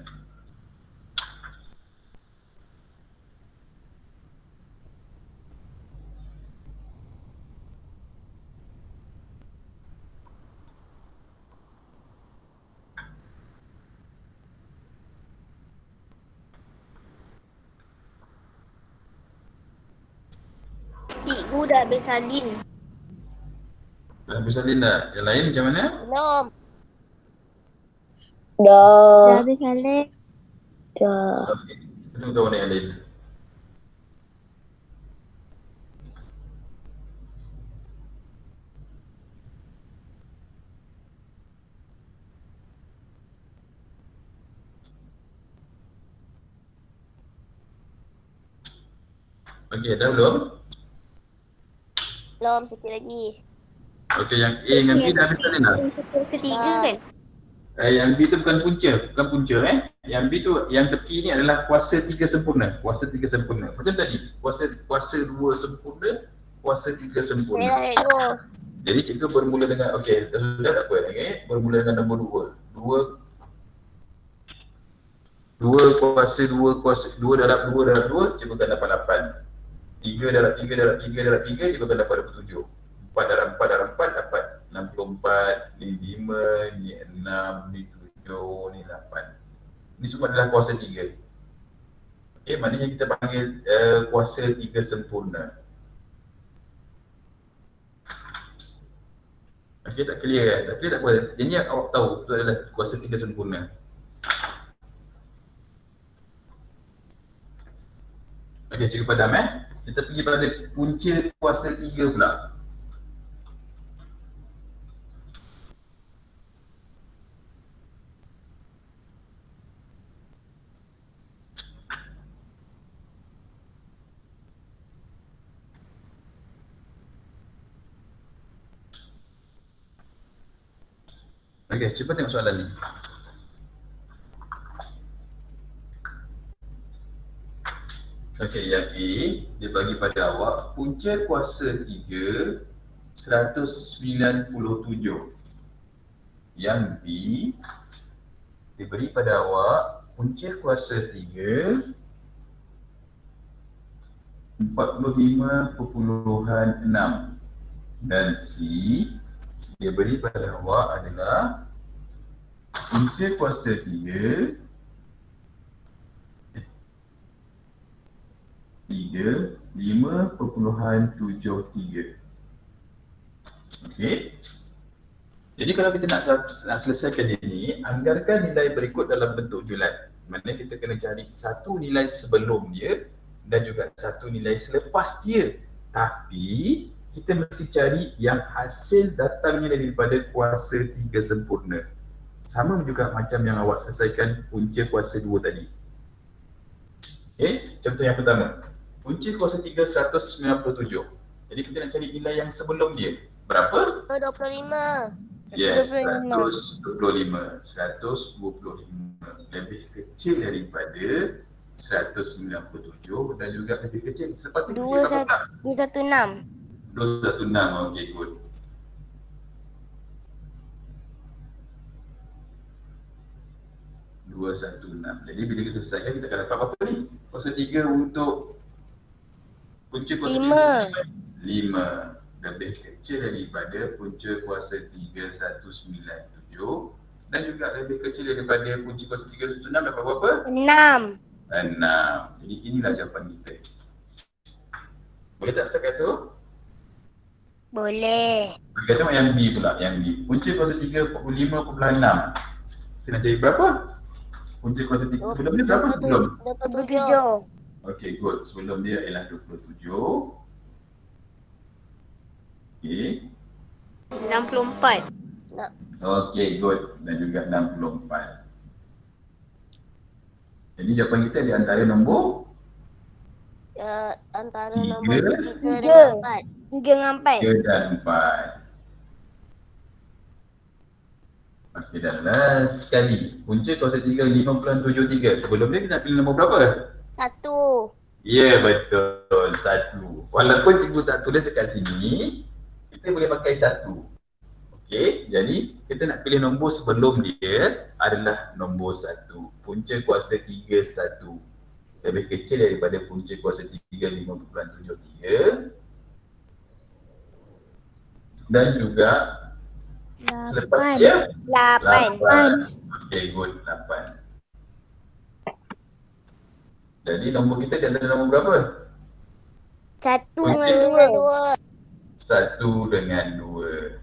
Speaker 4: Aku dah habis salin.
Speaker 1: Dah habis salin dah. Yang lain macam mana?
Speaker 2: Belum.
Speaker 3: Dah.
Speaker 4: habis salin.
Speaker 3: Dah.
Speaker 1: Okey. Tengok kawan yang lain. Okey, dah belum?
Speaker 2: Belum, sikit lagi.
Speaker 1: Okey, yang A dengan B dah habis salin dah?
Speaker 4: Ketiga
Speaker 2: Dah.
Speaker 4: kan?
Speaker 1: Yang B tu bukan punca Yang B tu, yang tepi ni adalah kuasa 3 sempurna. Kuasa 3 sempurna. Macam tadi, kuasa 2 sempurna, kuasa 3
Speaker 2: Saya
Speaker 1: sempurna.
Speaker 2: dah let go.
Speaker 1: Jadi cikgu bermula dengan, okey, dah sudah tak apa, okey. Bermula dengan nombor 2. 2 kuasa 2 kuasa 2 darab 2, cikgu akan dapat 8. 3 darab 3 darab 3 darab 3, cikgu akan dapat 27. 4 darab 4 darab 4 dapat 64, ni 5, ni 6, ni 7, ni 8. Ini semua adalah kuasa 3. Okey, maknanya kita panggil kuasa 3 sempurna. Okey, tak clear kan? Tak clear tak apa. Yang ni awak tahu, itu adalah kuasa 3 sempurna. Okey, cikgu padam Kita pergi pada punca kuasa 3 pula. Okey, cuba tengok soalan ni. Okey, yang A, dia bagi pada awak punca kuasa 3 197. Yang B, dia beri pada awak punca kuasa 3 45.6. Dan C, dia beri pada awak adalah punca kuasa 3 5.73. Okey. Jadi kalau kita nak selesaikan ini, anggarkan nilai berikut dalam bentuk julat. Maknanya kita kena cari satu nilai sebelum dia dan juga satu nilai selepas dia. Tapi kita mesti cari yang hasil datangnya daripada kuasa 3 sempurna. Sama juga macam yang awak selesaikan punca kuasa 2 tadi. Okey, contoh yang pertama. Punca kuasa 3 197. Jadi kita nak cari nilai yang sebelum dia. Berapa?
Speaker 2: 25.
Speaker 1: Yes,
Speaker 3: 125.
Speaker 1: 125. Lebih kecil daripada 197 dan juga lebih kecil. Selepas ni kecil berapa tak?
Speaker 3: 216.
Speaker 1: 216, okey, good. Jadi bila kita selesaikan, kita akan dapat apa ni? Kuasa 3 untuk punca kuasa 5. Lebih kecil daripada punca kuasa 3 197 dan juga lebih kecil daripada punca kuasa 3 196. Dapat berapa?
Speaker 3: 6.
Speaker 1: 6. Jadi inilah jawapan kita. Boleh tak setakat tu?
Speaker 3: Boleh.
Speaker 1: Kita tengok yang B pula, yang B. Punca kuasa 3 45.6. Kita nak cari berapa? Punca kuasa 3 sebelum ni berapa sebelum?
Speaker 3: 27.
Speaker 1: Okey, good. Sebelum dia ialah 27. Okey.
Speaker 4: 64.
Speaker 1: Okey, good. Dan juga 64. Jadi jawapan kita di antara nombor
Speaker 2: Antara
Speaker 1: Tiga.
Speaker 2: nombor 3
Speaker 3: Tiga.
Speaker 2: dengan 4.
Speaker 3: 3 dengan 4.
Speaker 1: 3 dan 4. Okey, dan last sekali. Punca kuasa 3 5.73. Sebelum dia kita nak pilih nombor berapa?
Speaker 2: 1.
Speaker 1: Ya, betul. 1. Walaupun cikgu tak tulis dekat sini, kita boleh pakai 1. Okey, jadi kita nak pilih nombor sebelum dia adalah nombor 1. Punca kuasa 3 1. Lebih kecil daripada punca kuasa 3 5.73. Dan juga selepas dia
Speaker 3: 8.
Speaker 1: 8. Okey, good. 8. Jadi nombor kita di antara nombor berapa?
Speaker 3: Satu
Speaker 1: Okey.
Speaker 3: dengan dua.
Speaker 1: 1 dengan 2.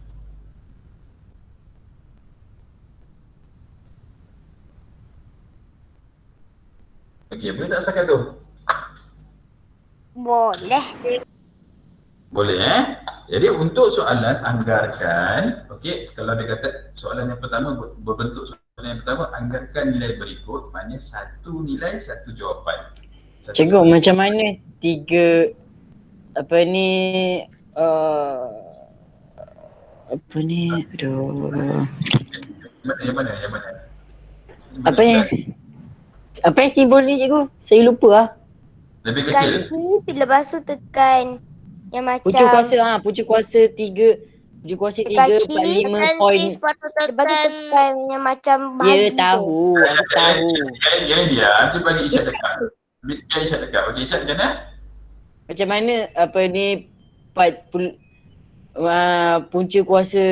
Speaker 1: Okey, boleh tak sakat tu?
Speaker 3: Boleh.
Speaker 1: Boleh Jadi untuk soalan anggarkan, okey, kalau dia kata soalan yang pertama berbentuk soalan yang pertama, anggarkan nilai berikut, maknanya satu nilai satu jawapan.
Speaker 5: Cikgu, macam mana tiga apa ni apa ni aduh
Speaker 1: Yang mana?
Speaker 5: apa ni apa yang simbol ni cikgu? Saya lupa lah.
Speaker 1: Lebih
Speaker 3: Tekan
Speaker 1: kecil.
Speaker 3: shift, lepas tu tekan yang macam
Speaker 5: Pucuk kuasa 3 pucuk kuasa
Speaker 3: Tekan
Speaker 5: 3
Speaker 3: shift,
Speaker 5: 45
Speaker 2: Tekan
Speaker 5: point.
Speaker 2: shift, lepas tu
Speaker 3: lepas tu
Speaker 2: tekan
Speaker 3: tekan yang macam
Speaker 5: Ya
Speaker 3: bagi tu.
Speaker 5: tahu, aku tahu.
Speaker 1: Jangan diam, cuba bagi Isyad cakap. Biar Isyad cakap. Okey, Isyad macam mana?
Speaker 5: Macam mana apa ni punca kuasa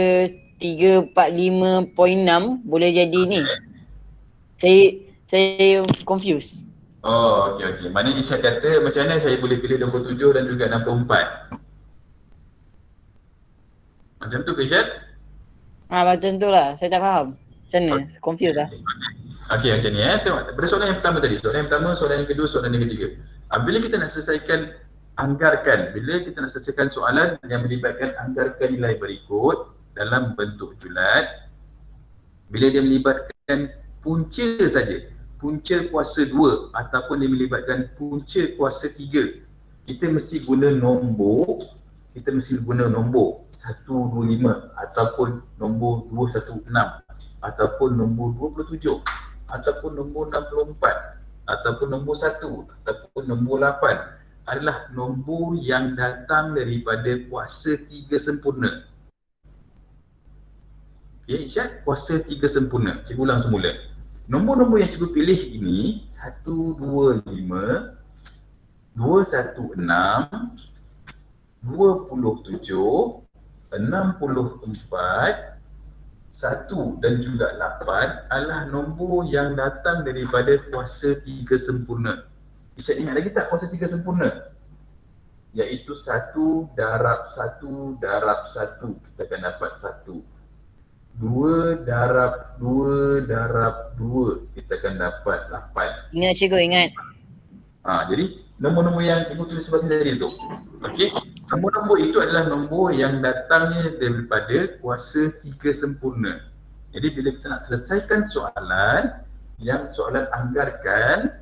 Speaker 5: 345.6 boleh jadi ni. Saya confused.
Speaker 1: Oh, okey. Maknanya Isyad kata macam mana saya boleh pilih 27 dan juga 64. Macam tu ke Isyad?
Speaker 5: Macam tu lah, saya tak faham. Macam mana? Confused lah.
Speaker 1: Okey, macam ni tengok. Pada soalan yang pertama tadi, soalan yang pertama, soalan yang kedua, soalan yang ketiga. Bila kita nak selesaikan anggarkan, bila kita nak selesaikan soalan yang melibatkan anggarkan nilai berikut dalam bentuk julat, bila dia melibatkan punca saja, punca kuasa 2 ataupun dia melibatkan punca kuasa 3, kita mesti guna nombor 125 ataupun nombor 216 ataupun nombor 27 ataupun nombor 64 ataupun nombor 1 ataupun nombor 8 adalah nombor yang datang daripada kuasa 3 sempurna. Okey, Isyad, kuasa 3 sempurna. Cikgu ulang semula. Nombor-nombor yang cikgu pilih ini 125, 216, 27, 64, 1 dan juga 8 adalah nombor yang datang daripada kuasa 3 sempurna. Isyad ingat lagi tak kuasa 3 sempurna? Iaitu 1 darab 1 darab 1, kita akan dapat 1. 2 darab 2 darab 2, kita akan dapat 8.
Speaker 5: Ingat cikgu, ingat.
Speaker 1: Jadi nombor-nombor yang cikgu tulis sebelah sini tadi tu. Okey. Nombor-nombor itu adalah nombor yang datangnya daripada kuasa 3 sempurna. Jadi bila kita nak selesaikan soalan yang soalan anggarkan,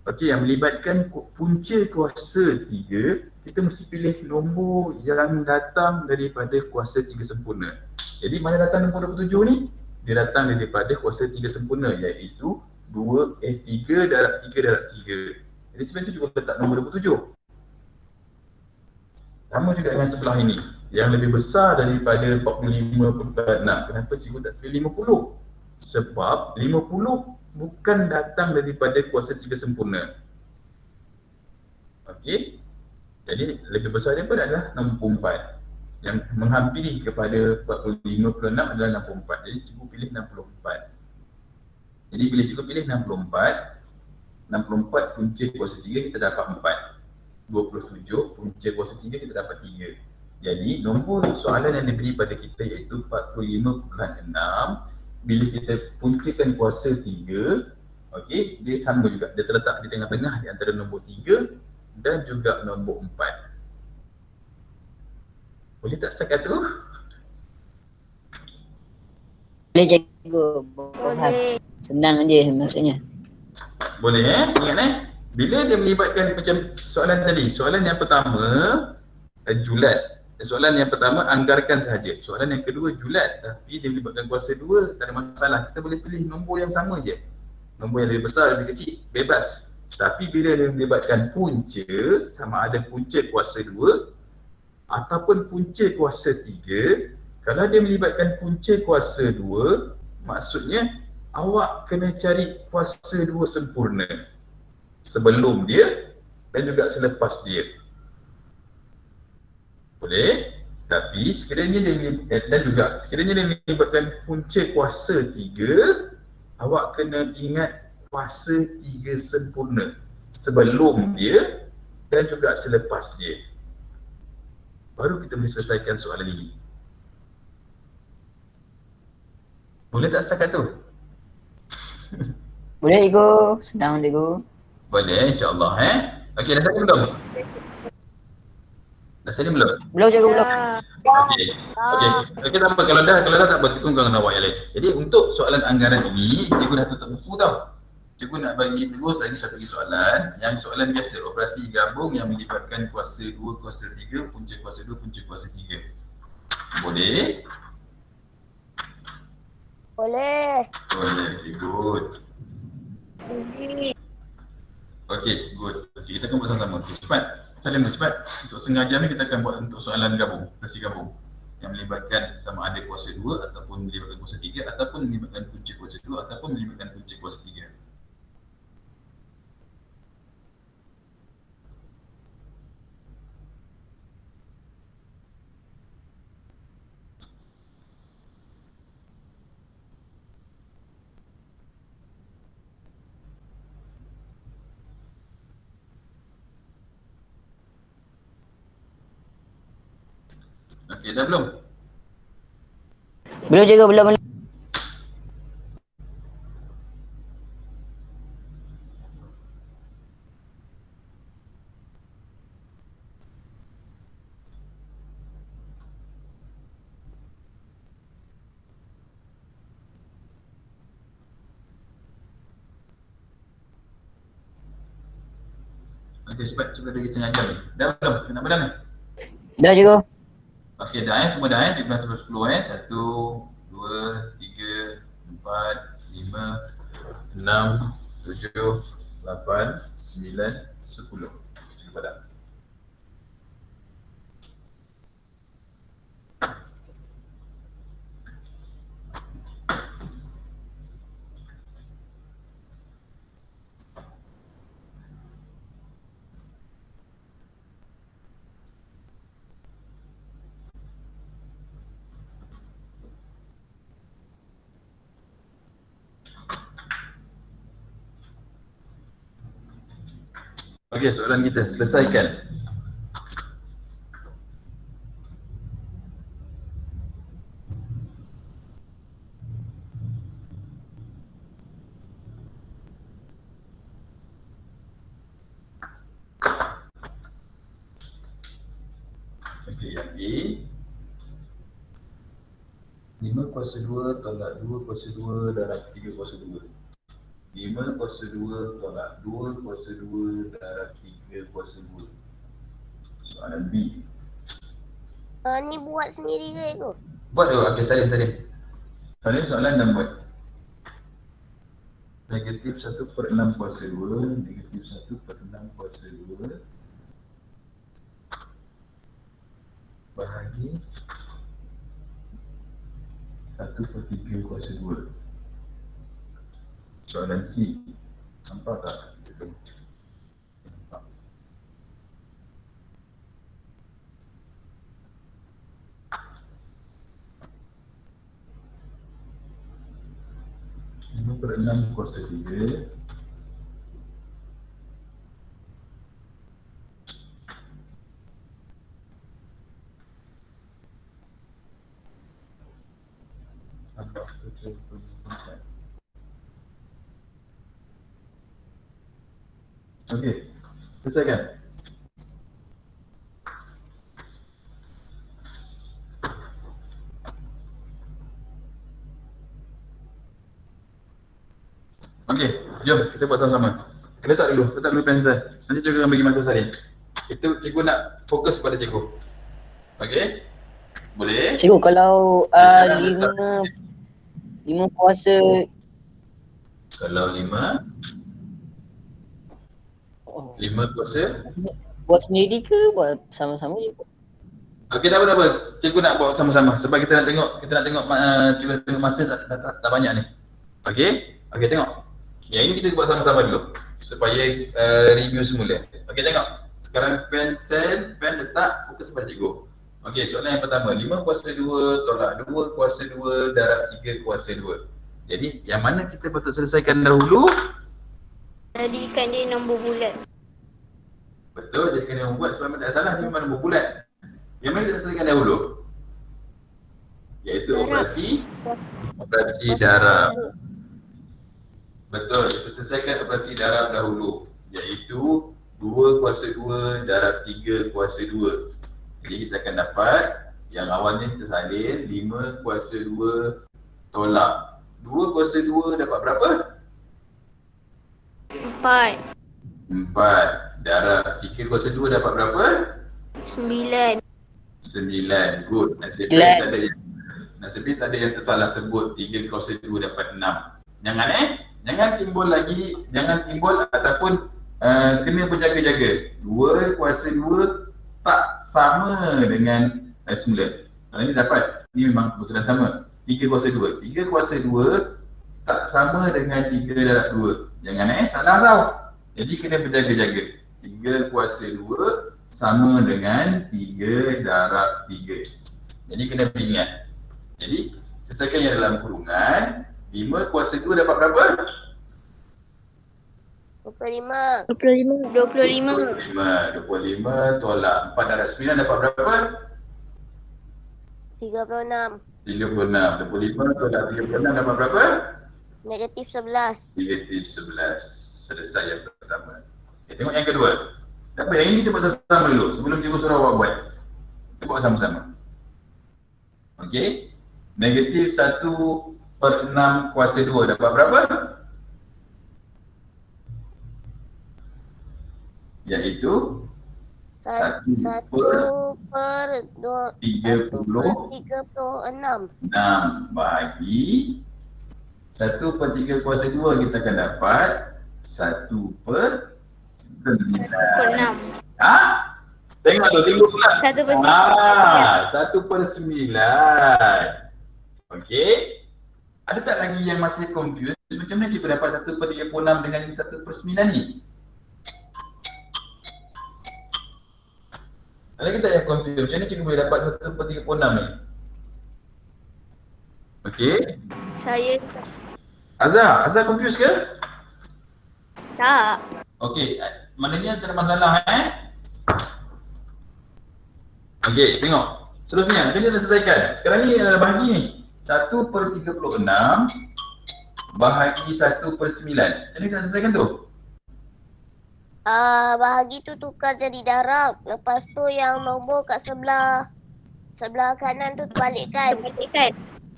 Speaker 1: okey, yang melibatkan punca kuasa 3, kita mesti pilih nombor yang datang daripada kuasa 3 sempurna. Jadi mana datang nombor 27 ni? Dia datang daripada kuasa 3 sempurna, iaitu 3 darab 3 darab 3. Jadi sebab itu juga letak nombor 27. Sama juga dengan sebelah ini, yang lebih besar daripada 45.6. Kenapa cikgu tak pilih 50? Sebab 50 bukan datang daripada kuasa 3 sempurna. Okey. Jadi lebih besar daripada adalah 64. Yang menghampiri kepada 45.6 adalah 64. Jadi cikgu pilih 64. Jadi bila cikgu pilih 64 punca kuasa 3 kita dapat 4. 27 punca kuasa 3 kita dapat 3. Jadi nombor soalan yang diberi pada kita iaitu 45.6. Bila kita puncakan kuasa 3, okey, dia sama juga. Dia terletak di tengah-tengah di antara nombor 3 dan juga nombor 4. Boleh tak setakat tu?
Speaker 5: Boleh cikgu.
Speaker 2: boleh.
Speaker 5: Senang je maksudnya.
Speaker 1: Boleh ingat bila dia melibatkan macam soalan tadi, soalan yang pertama julat. Soalan yang pertama anggarkan sahaja. Soalan yang kedua julat tapi dia melibatkan kuasa 2, tak ada masalah. Kita boleh pilih nombor yang sama je. Nombor yang lebih besar, lebih kecil, bebas. Tapi bila dia melibatkan punca, sama ada punca kuasa 2 ataupun punca kuasa 3, kalau dia melibatkan punca kuasa 2, maksudnya awak kena cari kuasa 2 sempurna sebelum dia dan juga selepas dia. Boleh? Tapi sekiranya dia melibatkan punca kuasa 3, awak kena ingat kuasa 3 sempurna sebelum dia dan juga selepas dia. baru kita boleh selesaikan soalan ini. Boleh tak setakat tu?
Speaker 5: Boleh cikgu, senang cikgu.
Speaker 1: Boleh, insyaAllah Okey, dah salin belum? Dah salin belum?
Speaker 5: Belum cikgu, belum.
Speaker 1: Okey. Okey, tak apa. Kalau dah tak apa, cikgu kau kena buat yang lain. Jadi untuk soalan anggaran ini, cikgu dah tutup buku tau. Cikgu nak bagi terus lagi satu lagi soalan. Yang soalan biasa, operasi gabung yang melibatkan kuasa 2, kuasa 3, punca kuasa 2, punca kuasa 3. Boleh?
Speaker 2: Boleh.
Speaker 1: Boleh, good. Okey, good. Okey, kita akan buat sama-sama. Okay, cepat. Salin dulu, cepat. Untuk setengah jam ni kita akan buat untuk soalan gabung, operasi gabung. Yang melibatkan sama ada kuasa 2 ataupun melibatkan kuasa 3 ataupun melibatkan punca kuasa 2 ataupun melibatkan punca kuasa 3. Okey, dah belum?
Speaker 5: Belum cikgu, belum.
Speaker 1: Okey, cepat lagi setengah jam ni. Dah belum? Nak padam ni?
Speaker 5: Dah cikgu.
Speaker 1: Okey, dah semua dah cikgu dah sampai 10 1, 2, 3, 4, 5, 6, 7, 8, 9, 10. Cikgu padam. Okey, soalan kita selesaikan. Okey, yang A. 5 kuasa 2 tolak 2 kuasa 2 darab 3 kuasa 2. 5 kuasa 2 tolak 2 kuasa 2 darab 3 kuasa 2. Soalan B.
Speaker 2: Ni buat sendiri ke tu?
Speaker 1: Buat tu, okey, salin. Salin soalan dan buat. Negatif 1/6 kuasa 2, negatif 1/6 kuasa 2 bahagi 1/3 kuasa 2. Soalan C. Nampak tak? Itu. Nampak. Lima per 6 kuasa 3 nampak betul. Okey, selesaikan. Okey, jom kita buat sama-sama. Letak dulu pensel. Nanti cikgu akan bagi masa salin. Itu cikgu nak fokus pada cikgu. Okey? Boleh?
Speaker 5: Cikgu, kalau
Speaker 1: Sekarang
Speaker 5: 5 kuasa.
Speaker 1: Kalau 5 kuasa.
Speaker 5: Buat sendiri ke buat sama-sama je?
Speaker 1: Okey, tak apa. Cikgu nak buat sama-sama sebab kita nak tengok cikgu nak tengok masa tak banyak ni. Okey? Okey, tengok. Yang ini kita buat sama-sama dulu supaya review semula. Okey, tengok. Sekarang pen letak fokus pada cikgu. Okey, soalan yang pertama, 5 kuasa 2 tolak 2 kuasa 2 darab 3 kuasa 2. Jadi, yang mana kita patut selesaikan dahulu?
Speaker 4: Jadikan dia nombor bulat.
Speaker 1: Betul, jadikan dia membuat sebab tak salah dia memang nombor bulat. Yang mana kita selesaikan dahulu? Iaitu operasi darab. Betul, kita selesaikan operasi darab dahulu. Iaitu 2 kuasa 2 darab 3 kuasa 2. Jadi kita akan dapat yang awalnya kita salin 5 kuasa 2 tolak 2 kuasa 2 dapat berapa?
Speaker 4: 4.
Speaker 1: 4 darab 3 kuasa 2 dapat berapa?
Speaker 4: 9.
Speaker 1: 9. Good. Nasib baik tak ada yang tersalah sebut 3 kuasa 2 dapat 6. Jangan timbul ataupun kena berjaga-jaga. 2 kuasa 2 tak sama dengan semula. Kalau ini dapat, ini memang betul sama. 3 kuasa 2. 3 kuasa 2 tak sama dengan 3 darab 2. Jangan salah tau. Jadi kena berjaga-jaga. 3 kuasa 2 sama dengan 3 darab 3. Jadi kena ingat. Jadi selesaikan yang dalam kurungan. 5 kuasa 2 dapat berapa?
Speaker 2: 25.
Speaker 1: 25 tolak 4 darab 9 dapat berapa?
Speaker 2: 36.
Speaker 1: 25 tolak 36 dapat berapa?
Speaker 2: Negatif 11.
Speaker 1: Negatif 11. Selesai yang pertama. Okay, tengok yang kedua. Tak apa, yang ini kita buat sama-sama dulu. Sebelum cikgu suruh awak buat. Kita buat sama-sama. Okey. Negatif 1/6 kuasa 2 dapat berapa? Iaitu
Speaker 2: 1/36.
Speaker 1: 6 bahagi 1/3 kuasa 2 kita akan dapat 1/9.
Speaker 4: 6.
Speaker 1: Tengok tu, tengok pula.
Speaker 4: 1/9.
Speaker 1: 1/9. Okey. Ada tak lagi yang masih confused? Macam mana cikgu dapat 1/36 dengan 1/9 ni? Ada kita yang confused. Macam mana cikgu boleh dapat 1/36 ni? Okey.
Speaker 4: Saya
Speaker 1: Azhar confused ke?
Speaker 4: tak.
Speaker 1: Okey, maknanya tak ada masalah Okey, tengok. Seterusnya, macam mana kita selesaikan? Sekarang ni adalah bahagi ni. 1/36 bahagi 1/9. Macam mana kita selesaikan tu?
Speaker 2: Bahagi tu tukar jadi darab. Lepas tu yang nombor kat sebelah kanan tu terbalikkan.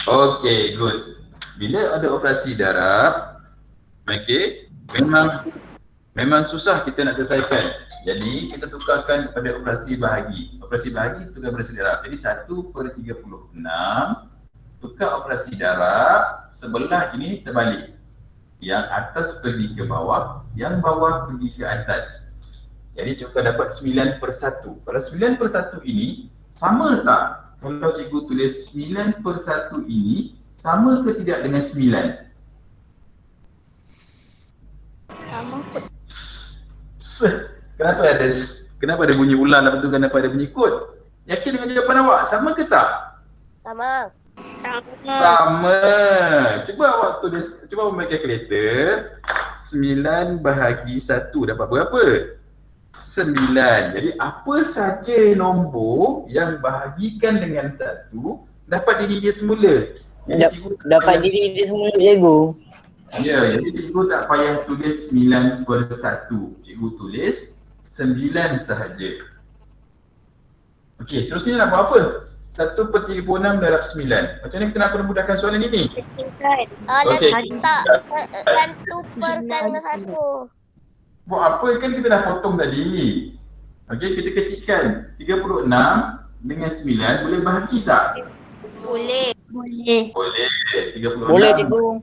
Speaker 1: Okey, good. Bila ada operasi darab, okey, memang susah kita nak selesaikan. Jadi kita tukarkan kepada operasi bahagi. Operasi bahagi tukar operasi darab. Jadi 1/36 tukar operasi darab, sebelah ini terbalik. Yang atas pergi ke bawah, yang bawah pergi ke atas. Jadi cikgu dapat 9/1. Kalau 9/1 ini sama tak? Kalau cikgu tulis 9/1 ini sama ke tidak dengan 9?
Speaker 4: Sama kot.
Speaker 1: Kenapa ada bunyi ulang, lepas tu kenapa ada bunyi kod? Yakin dengan jawapan awak? Sama ke tak?
Speaker 2: Sama.
Speaker 1: Sama. Cuba awak tulis, cuba awak make calculator. 9 bahagi 1 dapat berapa? 9. Jadi apa saja nombor yang bahagikan dengan 1 dapat diri dia semula.
Speaker 5: Dapat diri dia semula, cikgu.
Speaker 1: Ya, jadi cikgu tak payah tulis 9/1. Cikgu tulis 9 sahaja. Okey, seterusnya nak buat apa? 1/36 darab 9. Macam mana kita nak mudahkan soalan ini? Okey.
Speaker 2: Dan tukarkan dengan 1.
Speaker 1: Buat apa kan kita dah potong tadi. Okey, kita kecilkan. 36 dengan 9 boleh bahagi tak?
Speaker 4: Boleh.
Speaker 1: Boleh. 36
Speaker 5: Boleh, cikgu.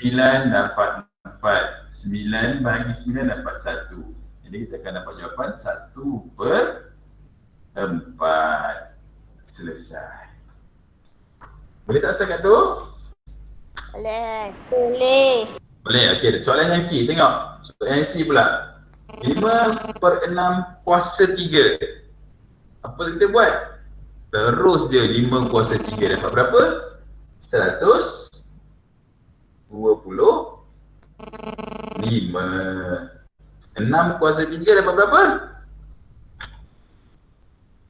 Speaker 1: 9 dapat 4. 9 bahagi 9 dapat 1. Jadi kita akan dapat jawapan 1/4. Selesai. Boleh tak setakat tu?
Speaker 2: Boleh.
Speaker 1: Boleh, okey. Soalan yang C, tengok. Soalan yang C pula. 5/6 kuasa 3. Apa kita buat? Terus je 5 kuasa 3 dapat berapa? 125. 6 kuasa 3 dapat berapa?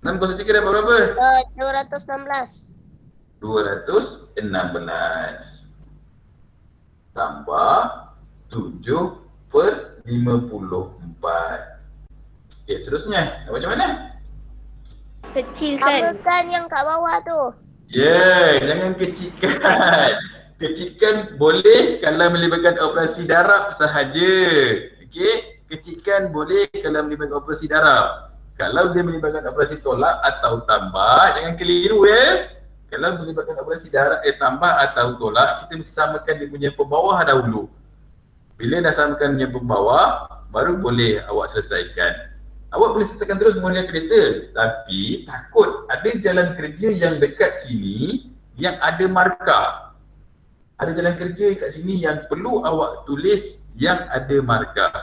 Speaker 1: 6 kosong 3 dapat berapa?
Speaker 2: 216.
Speaker 1: 216 tambah 7/54. Okey, seterusnya. Nak macam mana?
Speaker 4: Kecilkan.
Speaker 2: Samakan yang kat bawah tu.
Speaker 1: Ya, jangan kecilkan. Kecilkan boleh kalau melibatkan operasi darab sahaja. Okey, kecilkan boleh kalau melibatkan operasi darab. Kalau dia melibatkan operasi tolak atau tambah, jangan keliru ya. Kalau melibatkan operasi darab tambah atau tolak, kita mesti samakan dia punya pembawah dahulu. Bila dah samakan dia pembawah, baru boleh awak selesaikan. Awak boleh selesaikan terus mengenai kereta, tapi takut ada jalan kerja yang dekat sini yang ada markah. Ada jalan kerja kat sini yang perlu awak tulis yang ada markah.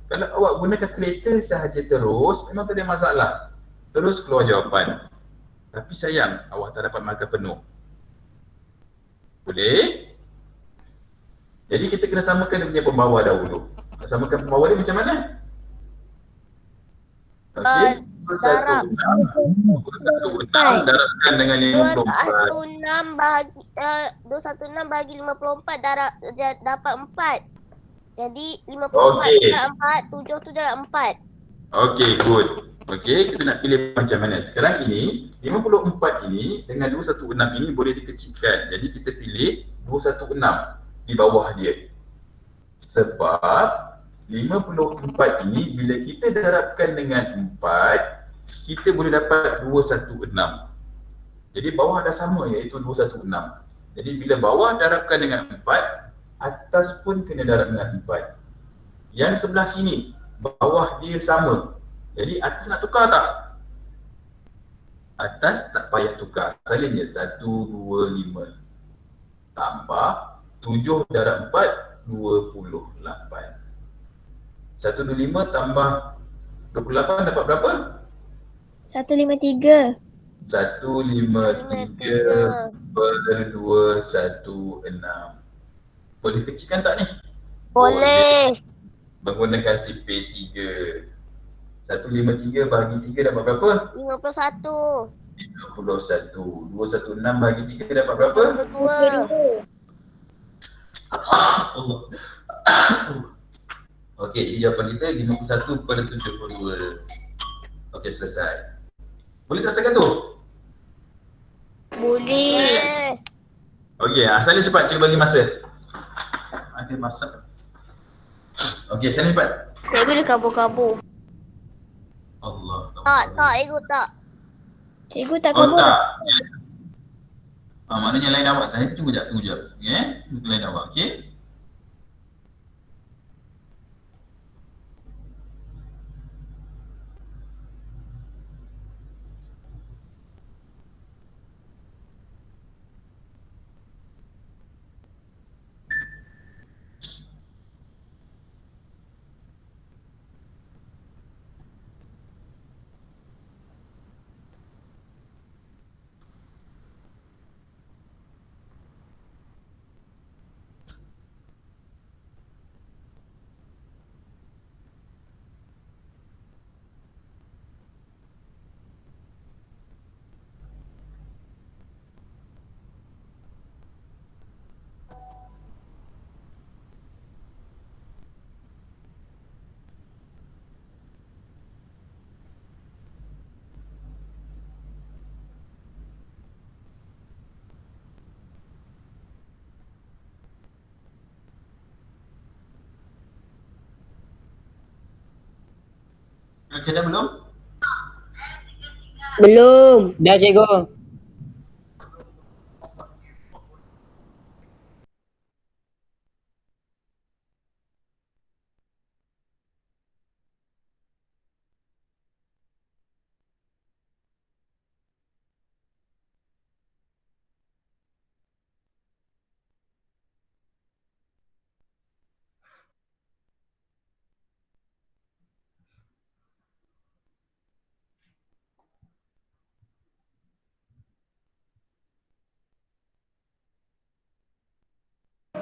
Speaker 1: Kalau awak guna kalkulator sahaja terus, memang tak ada masalah. Terus keluar jawapan. Tapi sayang, awak tak dapat markah penuh. Boleh? Jadi kita kena samakan dia punya pembawa dahulu. Nak samakan pembawa dia macam mana? Okey.
Speaker 2: Darab.
Speaker 1: 216 darabkan dengan 54.
Speaker 2: 216 bagi 54 dapat 4. Jadi 54
Speaker 1: Okey.
Speaker 2: darab 4, 7 tu darab 4.
Speaker 1: Okey, good. Okey, kita nak pilih macam mana. Sekarang ini, 54 ini dengan 216 ini boleh dikecilkan. Jadi kita pilih 216 di bawah dia. Sebab 54 ini bila kita darabkan dengan 4, kita boleh dapat 216. Jadi bawah dah sama iaitu 216. Jadi bila bawah darabkan dengan 4, atas pun kena darab dengan 4. Yang sebelah sini, bawah dia sama. Jadi atas nak tukar tak? Atas tak payah tukar. Salin je 125 tambah 7 darab 4, 28. 125 tambah 28 dapat berapa?
Speaker 3: 153.
Speaker 1: 153 per 216. Boleh kecilkan tak ni?
Speaker 2: Boleh.
Speaker 1: Menggunakan CP3. 153 bahagi 3 dapat berapa?
Speaker 2: 51.
Speaker 1: 51. 216 bahagi 3 dapat berapa?
Speaker 2: 22.
Speaker 1: Allah. Okey, jadi jawapan kita 51 per 72. Okey, selesai. Boleh tak selesaikan tu?
Speaker 4: Boleh.
Speaker 1: Okey, asalnya cepat, cikgu bagi masa. Ada masa. Okey, sana cepat.
Speaker 4: Cikgu dia kabur-kabur.
Speaker 1: Allah.
Speaker 2: Tak, ego tak.
Speaker 3: Cikgu tak
Speaker 1: Oh
Speaker 3: kabur
Speaker 1: tak.
Speaker 3: tak?
Speaker 1: Maknanya lain awak tadi. Tunggu jap. Okey, tunggu lain awak. Okey. Okey dah belum?
Speaker 5: Belum. Dah cikgu.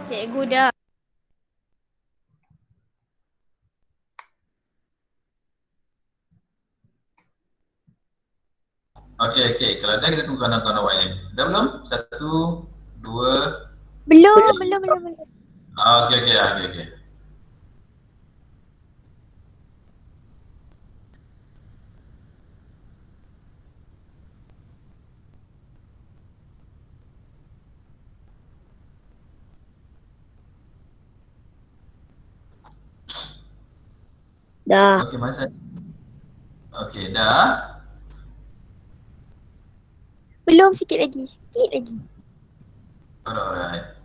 Speaker 4: Cikgu dah.
Speaker 1: Okey, kalau dah kita tunggu kawan-kawan awak ni. Dah belum? 1, 2.
Speaker 3: Belum.
Speaker 1: Okey.
Speaker 3: Dah.
Speaker 1: Okey, masa. Okey, dah.
Speaker 3: Belum, sikit lagi.
Speaker 1: Alright.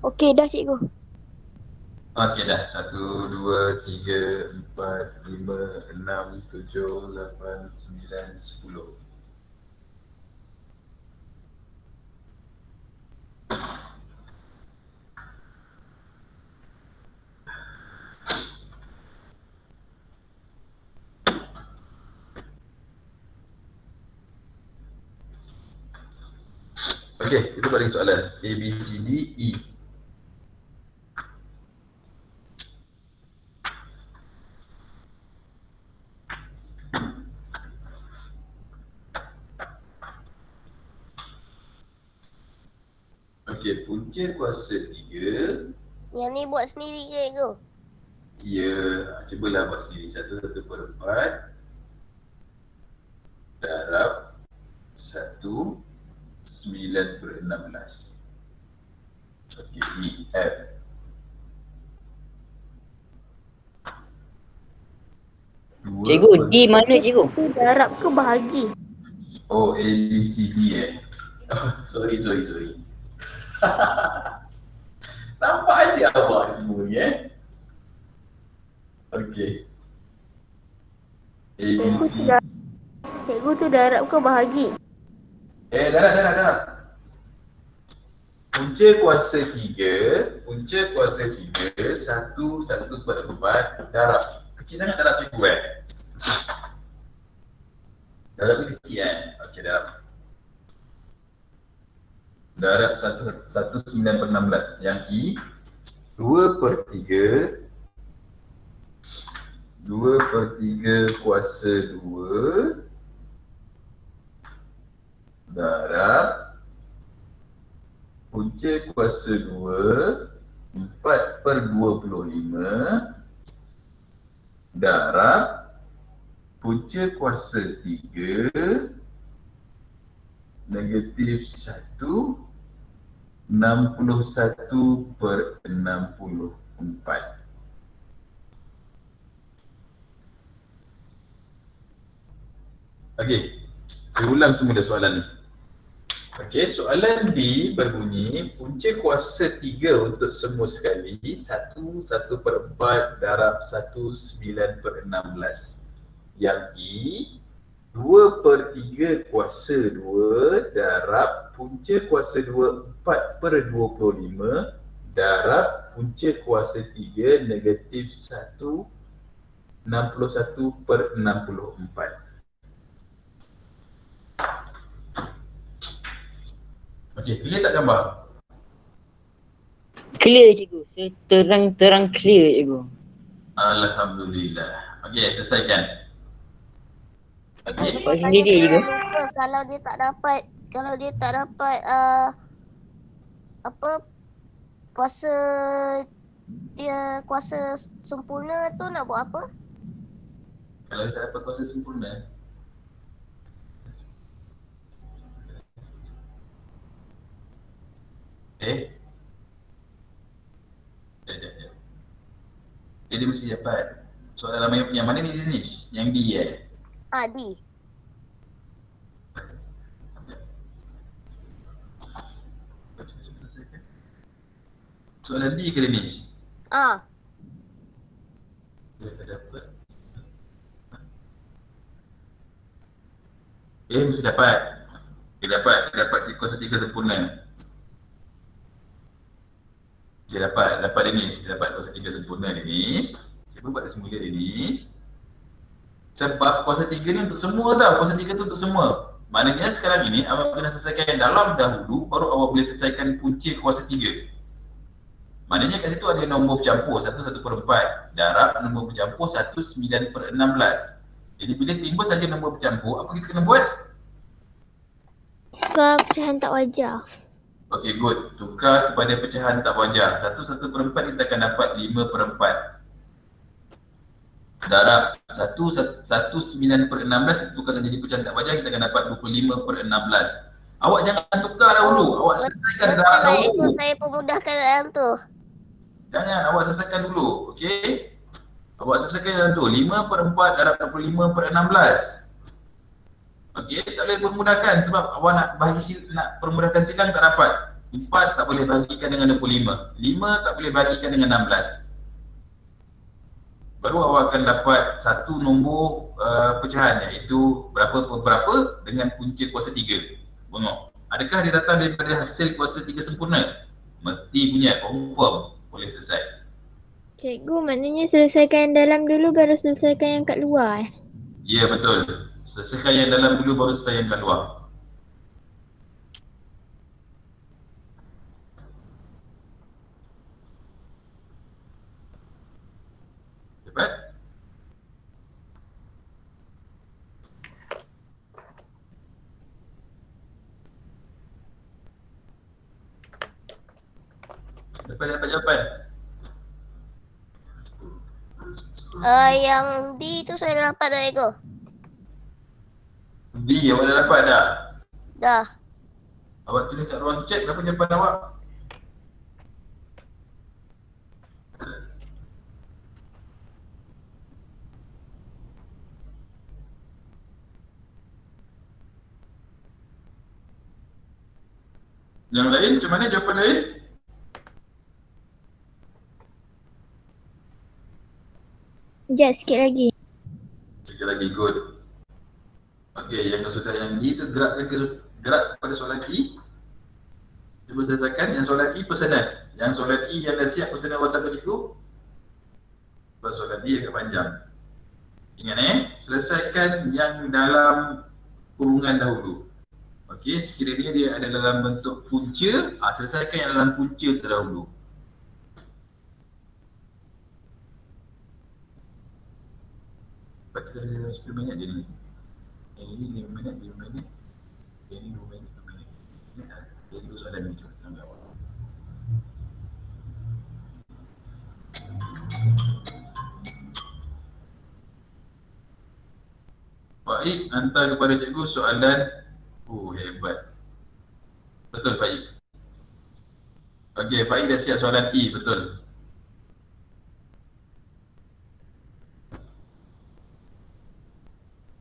Speaker 3: Okey, dah cikgu.
Speaker 1: Okey dah. 1, 2, 3, 4, 5, 6, 7, 8, 9, 10. Okey, kita balik soalan. A, B, C, D, E. Okey, punca kuasa 3.
Speaker 2: Yang ni buat sendiri ke cikgu?
Speaker 1: Ya, cubalah buat sendiri. 1/4 darab 1 9/16. Okey, E, F.
Speaker 5: Cikgu, D mana cikgu?
Speaker 4: Itu darab ke bahagi?
Speaker 1: Oh, A, B, C, D sorry. Nampak aja awak semua ni Okey. A, B, C.
Speaker 4: Cikgu tu darab ke bahagi?
Speaker 1: Darab. Punca kuasa 3, 1/4 darab. Kecil sangat darab cikgu Darab ni kecil Okey, darab 1/9/16. Yang I 2/3 kuasa 2 darab punca kuasa 2 4/25 darab punca kuasa 3 negatif 1 61/64. Okey, saya ulang semula soalan ni. Okey, soalan D berbunyi punca kuasa 3 untuk semua sekali 1/4 darab 1/9/16. Yang I 2/3 kuasa 2 darab punca kuasa 2 4/25 darab punca kuasa 3 negatif 1 61/64. Okey, clear tak gambar?
Speaker 5: Clear cikgu. Terang-terang clear cikgu.
Speaker 1: Alhamdulillah. Okey, selesaikan. Okey.
Speaker 5: Buat sendiri cikgu.
Speaker 2: Kalau dia tak dapat kuasa kuasa sempurna tu nak buat apa?
Speaker 1: Kalau tak dapat kuasa sempurna, Sekejap. Dia mesti dapat soalan yang mana ni Danish? Yang D
Speaker 2: D.
Speaker 1: Soalan D ke Danish? Dia tak dapat. Mesti dapat. Dia dapat kuasa 3 sempurna. Dia dapat Danish, dia dapat kuasa 3 sempurna Danish. Cuba buat semula ini. Sebab kuasa 3 ni untuk semua tau. Kuasa 3 tu untuk semua. Maknanya sekarang ini awak kena selesaikan yang dalam dahulu, baru awak boleh selesaikan punca kuasa 3. Maknanya kat situ ada nombor bercampur 1/1/4. Darab nombor bercampur 1/9/16. Jadi bila timbul saja nombor bercampur, apa kita kena buat?
Speaker 3: Tukar pecahan tak wajar.
Speaker 1: Okey, good. Tukar kepada pecahan tak wajar. 1/1/4 kita akan dapat 5/4. Darab 1/9/16 kita tukarkan jadi pecahan tak wajar, kita akan dapat 25/16. Awak jangan tukar dahulu. Awak selesaikan darab
Speaker 2: Betul lah
Speaker 1: dahulu.
Speaker 2: itu, saya pemudahkan dalam tu.
Speaker 1: Jangan, awak selesaikan dulu. Okey? Awak selesaikan dalam tu. 5/4 darab 25/16. Okey, tak boleh permudahkan sebab awak nak nak permudahkan silang tak dapat. 4 tak boleh bagikan dengan 25. 5 tak boleh bagikan dengan 16. Baru awak akan dapat satu nombor pecahan, iaitu berapa dengan punca kuasa 3. Tengok. Adakah dia datang daripada hasil kuasa 3 sempurna? Mesti punya, confirm. Boleh selesai.
Speaker 3: Cikgu, maknanya selesaikan yang dalam dulu baru selesaikan yang kat luar
Speaker 1: Ya, betul. Selesaikan yang dalam dulu baru selesai yang kat luar. Cepat. Dapat jawapan.
Speaker 2: Yang D tu saya dah dapat dah Ego.
Speaker 1: D, awak dah dapat dah?
Speaker 2: Dah.
Speaker 1: Awak tulis kat ruang chat berapa jawapan awak? Yang lain, macam mana jawapan lain?
Speaker 3: Sekejap, sikit lagi.
Speaker 1: Sikit lagi, good. Okey, yang sudah yang D tu gerak pada soalan E. Cuba selesaikan. Yang soalan E pesanan. Yang soalan E yang dah siap pesanan WhatsApp cikgu. Sebab soalan D agak panjang. Ingat selesaikan yang dalam kurungan dahulu. Okey, sekiranya dia ada dalam bentuk punca, selesaikan yang dalam punca terdahulu. Lepas kita ada 10 minit je ni. Yang ini 5 minit, 5 minit. Yang ini 2 minit, 2 minit. Jadi dua soalan ni cuba tengok awak. Faik hantar kepada cikgu soalan. Hebat. Betul Faik. Okey, Faik dah siap soalan E, betul.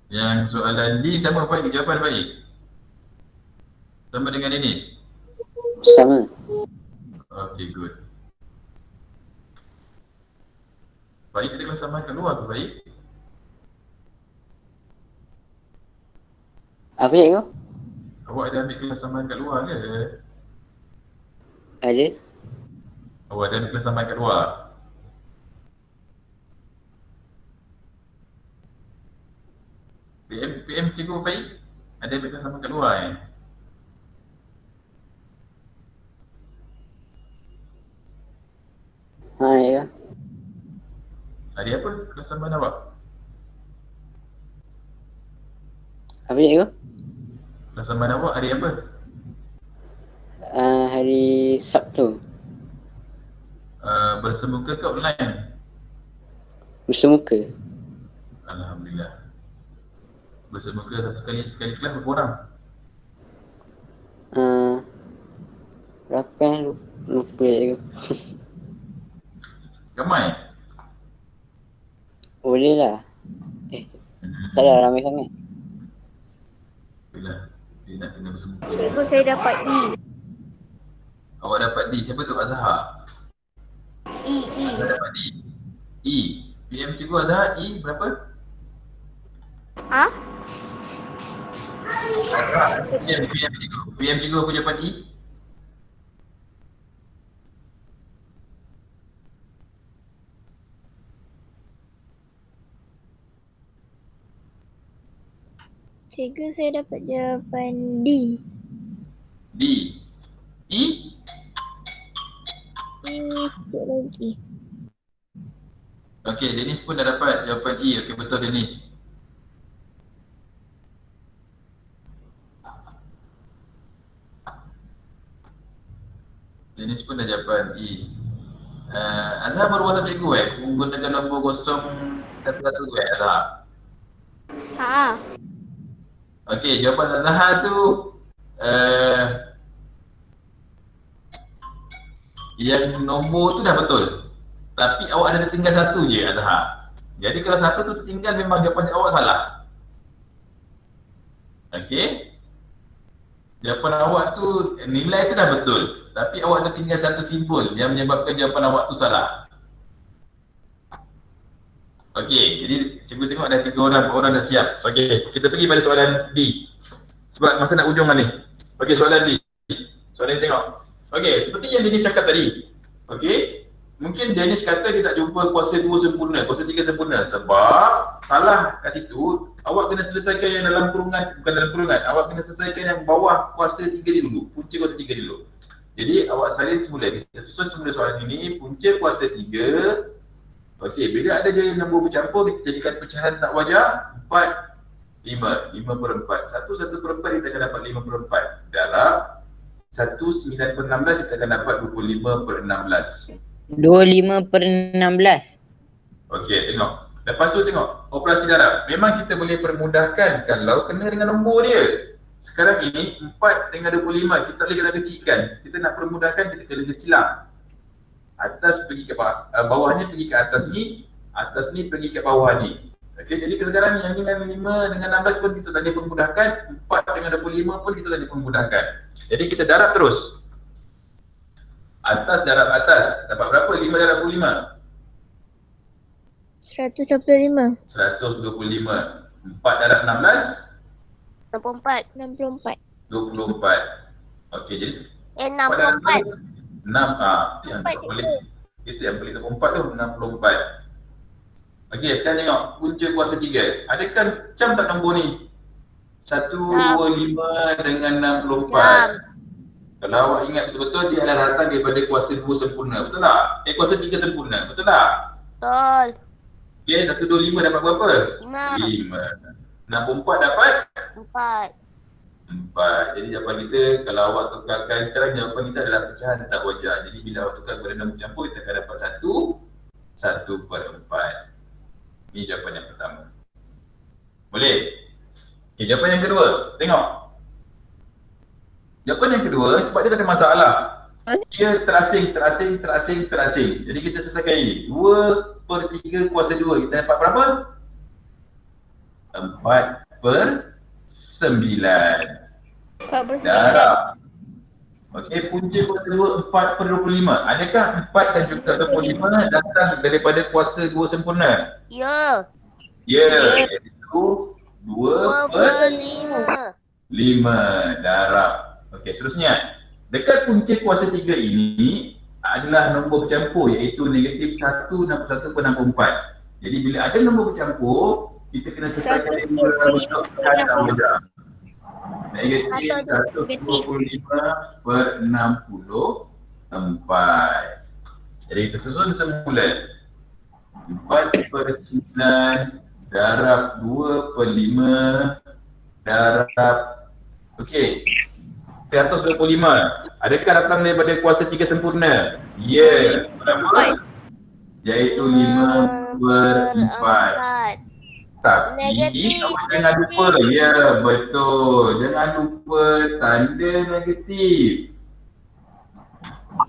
Speaker 1: Yang soalan D sama Faik, jawapan Faik. Sama dengan ini.
Speaker 6: Sama.
Speaker 1: Okey, good. Faik kita kelas sama kat luar ke Faik?
Speaker 6: Apa cikgu?
Speaker 1: Awak ada ambil kelas sama kat luar ke?
Speaker 6: Ada.
Speaker 1: Awak ada ambil kelas sama kat luar? PM cikgu Faik ada ambil kelas sama kat luar
Speaker 6: Ya.
Speaker 1: Hari apa kelas sama awak?
Speaker 6: Apa cikgu?
Speaker 1: Kelas sama awak hari apa?
Speaker 6: Hari Sabtu.
Speaker 1: Bersemuka ke online?
Speaker 6: Bersemuka.
Speaker 1: Alhamdulillah. Bersemuka sekali kelas berapa orang?
Speaker 6: Berapa yang lupa cikgu?
Speaker 1: Ramai?
Speaker 6: Boleh lah. Tak ada ramai sangat.
Speaker 1: Alhamdulillah. Dia nak kena bersemuka.
Speaker 3: Cikgu, saya dapat E.
Speaker 1: Awak dapat D. Siapa tu Azhar?
Speaker 2: E.
Speaker 1: Azhar dapat D. E. PM cikgu Azhar E berapa?
Speaker 2: Ha?
Speaker 1: PM cikgu. PM cikgu apa jawapan E?
Speaker 3: Cikgu, saya dapat jawapan D.
Speaker 1: D. E?
Speaker 3: Sikit lagi.
Speaker 1: Okey, Dennis pun dah dapat jawapan E. Okey, betul Dennis. Dennis pun dah jawapan E. Azhar baru WhatsApp cikgu menggunakan nombor 011 tu Azhar.
Speaker 4: Ha.
Speaker 1: Okey, jawapan Azhar tu yang nombor tu dah betul. Tapi awak ada tertinggal satu je Azhar. Jadi kalau satu tu tertinggal memang jawapan awak salah. Okey. Jawapan awak tu nilai tu dah betul. Tapi awak tertinggal satu simbol yang menyebabkan jawapan awak tu salah. Okey, jadi cikgu tengok ada 3 orang, 4 orang dah siap. Okey, kita pergi pada soalan D. Sebab masa nak ujung ni. Okey, soalan D. Soalan ni tengok. Okey, seperti yang Dennis cakap tadi. Okey, mungkin Dennis kata dia tak jumpa kuasa 2 sempurna, kuasa 3 sempurna. Sebab salah kat situ, awak kena selesaikan yang dalam kurungan, bukan dalam kurungan. Awak kena selesaikan yang bawah kuasa 3 dia dulu, punca kuasa 3 dulu. Jadi awak salin semula, kita susun semula soalan ini, punca kuasa 3. Okey, bila ada je nombor bercampur, kita jadikan pecahan tak wajar 4, 5, 5/4. 1/4 kita akan dapat 5/4. Darab 1/9/16 kita akan dapat 25/16.
Speaker 5: 25/16.
Speaker 1: Okey, tengok. Lepas tu tengok, operasi darab. Memang kita boleh permudahkan kalau kena dengan nombor dia. Sekarang ini 4 dengan 25, kita boleh kena kecilkan. Kita nak permudahkan, kita kena silang. Atas pergi ke bawah, bawahnya pergi ke atas ni pergi ke bawah ni. Okey, jadi sekarang ni yang dengan 5 dengan 16 pun kita tak boleh permudahkan, 4 dengan 25 pun kita tak boleh permudahkan. Jadi kita darab terus. Atas darab atas, dapat berapa? 5 darab 25?
Speaker 3: 125.
Speaker 1: 125. 4 darab 16?
Speaker 2: 64.
Speaker 3: 64.
Speaker 1: 24. Okey, jadi
Speaker 2: 64.
Speaker 1: 6 yang tak boleh. Itu yang boleh 24 tu 64. Okey, sekarang tengok punca kuasa 3. Adakah macam tak nombor ni? 125 dengan 64. Kalau awak ingat betul-betul dia adalah datang daripada kuasa 2 sempurna, betul tak? Kuasa 3 sempurna, betul tak?
Speaker 2: Betul.
Speaker 1: Okey, 125 dapat berapa? 5. 64 dapat?
Speaker 2: 4.
Speaker 1: 4. Jadi jawapan kita, kalau awak tukarkan sekarang, jawapan kita adalah pecahan tak wajar. Jadi bila awak tukar kepada nombor campur, kita akan dapat 1/4. Ini jawapan yang pertama. Boleh? Okay, jawapan yang kedua. Tengok. Jawapan yang kedua, sebab dia tak ada masalah. Dia terasing. Jadi kita selesaikan ini. 2/3 kuasa 2. Kita dapat berapa? 4/9. Darab. Okey, punca kuasa 2 4/25. Adakah 4 dan juga 25 datang daripada kuasa 2 sempurna?
Speaker 2: Ya.
Speaker 1: Ya, iaitu 2/5 darab. Okey, seterusnya. Dekat punca kuasa 3 ini adalah nombor bercampur iaitu negatif 1 dan 1/64. Jadi bila ada nombor bercampur, kita kena selesaikan dia dalam bentuk pecahan tak wajar. Negatif 1/25/64. Jadi kita susun semula 4/9 darab 2/5 darab, okey, 125. Adakah datang daripada kuasa 3 sempurna? Ya, berapa? Iaitu 5/4. Tapi
Speaker 2: Negatif.
Speaker 1: awak jangan lupa, ya betul, jangan lupa tanda negatif.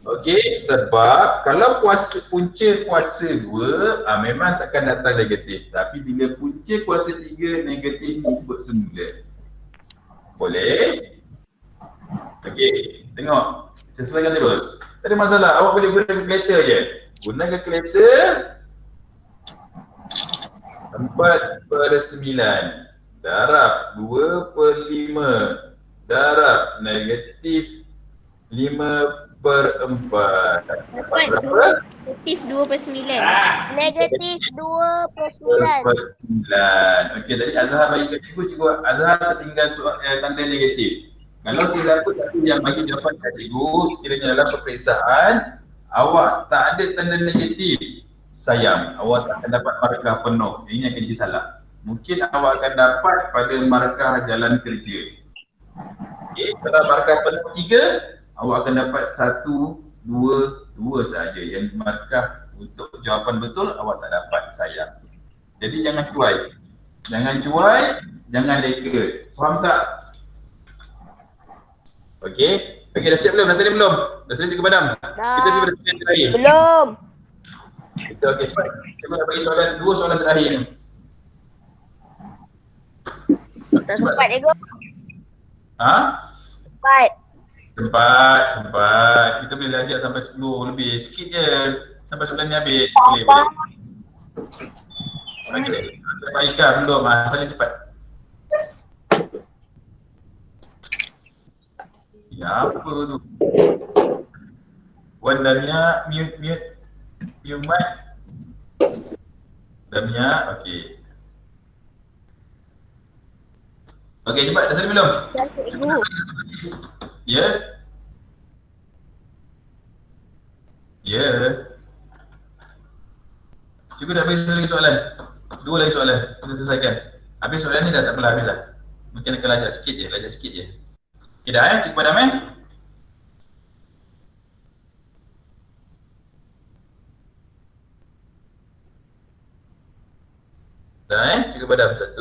Speaker 1: Okey, sebab kalau punca kuasa 2 memang takkan datang negatif. Tapi bila punca kuasa 3 negatif ni ikut semula. Boleh? Okey, tengok. Kita selesaikan terus. Tak ada masalah, awak boleh gunakan kalkulator je. Gunakan kalkulator. 4/9 darab 2/5 darab negatif 5/4. 4/4.
Speaker 4: Dapat
Speaker 1: Berapa?
Speaker 4: negatif 2/9.
Speaker 2: Negatif 2/9.
Speaker 1: 2/9. Okey, tadi Azhar bagi kat cikgu Azhar tertinggal soal tanda negatif. Kalau siapa satu yang bagi jawapan kat cikgu, sekiranya dalam peperiksaan awak tak ada tanda negatif, sayang, awak tak akan dapat markah penuh. Ini akan jadi salah. Mungkin awak akan dapat pada markah jalan kerja. Okey, kalau markah penuh 3, awak akan dapat 1, 2, 2 sahaja. Yang markah untuk jawapan betul awak tak dapat, sayang. Jadi jangan cuai. Jangan leka. Faham tak? Okey. Okey, dah siap belum? Dah salin belum? Dah salin ke padam? Kita pergi pada soalan terakhir.
Speaker 5: Belum.
Speaker 1: Kita okey, cepat. Cikgu nak bagi soalan, 2 soalan terakhir ni.
Speaker 2: Tak sempat dia go.
Speaker 1: Ha?
Speaker 2: Sempat.
Speaker 1: Sempat. Kita boleh lanjut sampai 10 lebih. Sikit je. Sampai soalan ni habis. Boleh. Okey. Baikkan belum. Salin cepat. Ya, apa tu? Wan Damia, mute mic. Damia, okey. Okey, cepat. Dah salin belum?
Speaker 2: Dah cikgu.
Speaker 1: Ya? Ya. Cikgu dah bagi lagi soalan. 2 lagi soalan. Kita selesaikan. Habis soalan ni dah tak apalah, habislah. Mungkin akan lajak sikit je. Okay dah Cikgu Padam Dah Cikgu Padam. 1,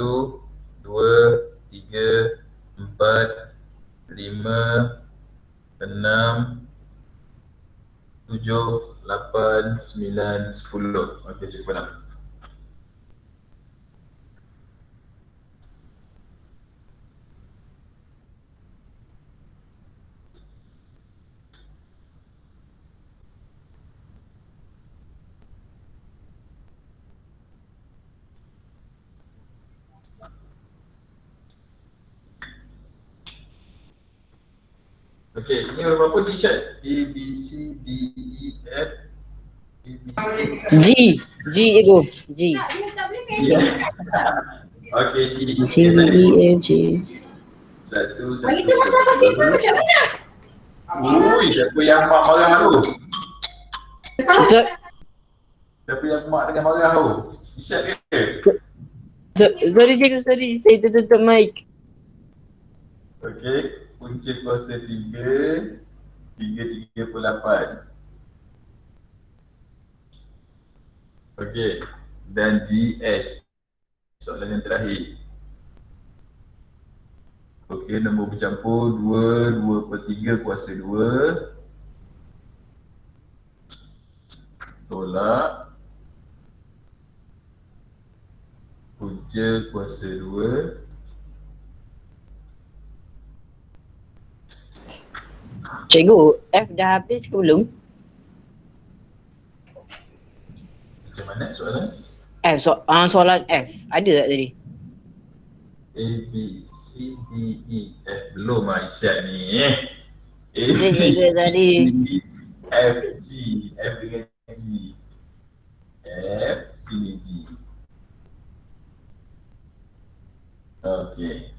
Speaker 1: 2, 3, 4, 5, 6, 7, 8, 9, 10. Okey, Cikgu Padam. Okey, ini berapa T-shirt? A, B, C, D, E, F, A, B, C.
Speaker 5: G cikgu. G.
Speaker 1: Okey, G.
Speaker 5: C, D, E, F, G.
Speaker 1: 1. Itu masalah cikgu macam mana? Ui, siapa yang mak marah tu?
Speaker 5: Betul.
Speaker 1: Siapa yang mak dengan marah tu? Isyad ke?
Speaker 5: Sorry cikgu, sorry. Saya tertutup mic.
Speaker 1: Okey, punca kuasa 3, 3/38. Okey, dan GH. Soalan yang terakhir. Okey, nombor bercampur 2/3 kuasa 2. Tolak punca kuasa 2.
Speaker 5: Cikgu, F dah habis ke belum?
Speaker 1: Macam mana soalan?
Speaker 5: F, soalan F. Ada tak tadi?
Speaker 1: A, B, C, D, E, F. Belum Aisyah ni. A,
Speaker 5: Dia
Speaker 1: B,
Speaker 5: juga
Speaker 1: C,
Speaker 5: tadi.
Speaker 1: D, F, G. F dengan G. F, sini G. Okey.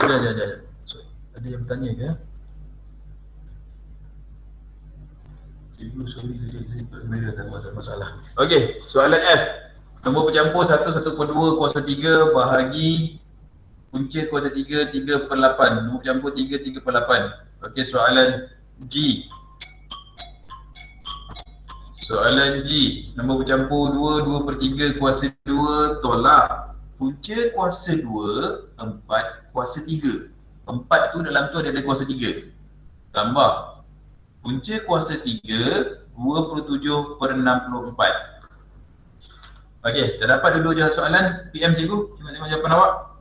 Speaker 1: Sekejap. Ada yang bertanya ke? Cikgu, sorry tadi tak ada masalah. Okey, soalan F. Nombor bercampur 1/2 kuasa 3 bahagi punca kuasa 3, 3/8. Nombor campur 3, 3/8. Okey, soalan G. Soalan G. Nombor bercampur 2, 2/3 kuasa 2 tolak punca kuasa 2, 4 kuasa 3. 4 tu dalam tu ada kuasa 3. Tambah punca kuasa 3, 27/64. Okey, dah dapat dulu je soalan PM cikgu. Cuba tengok jawapan awak.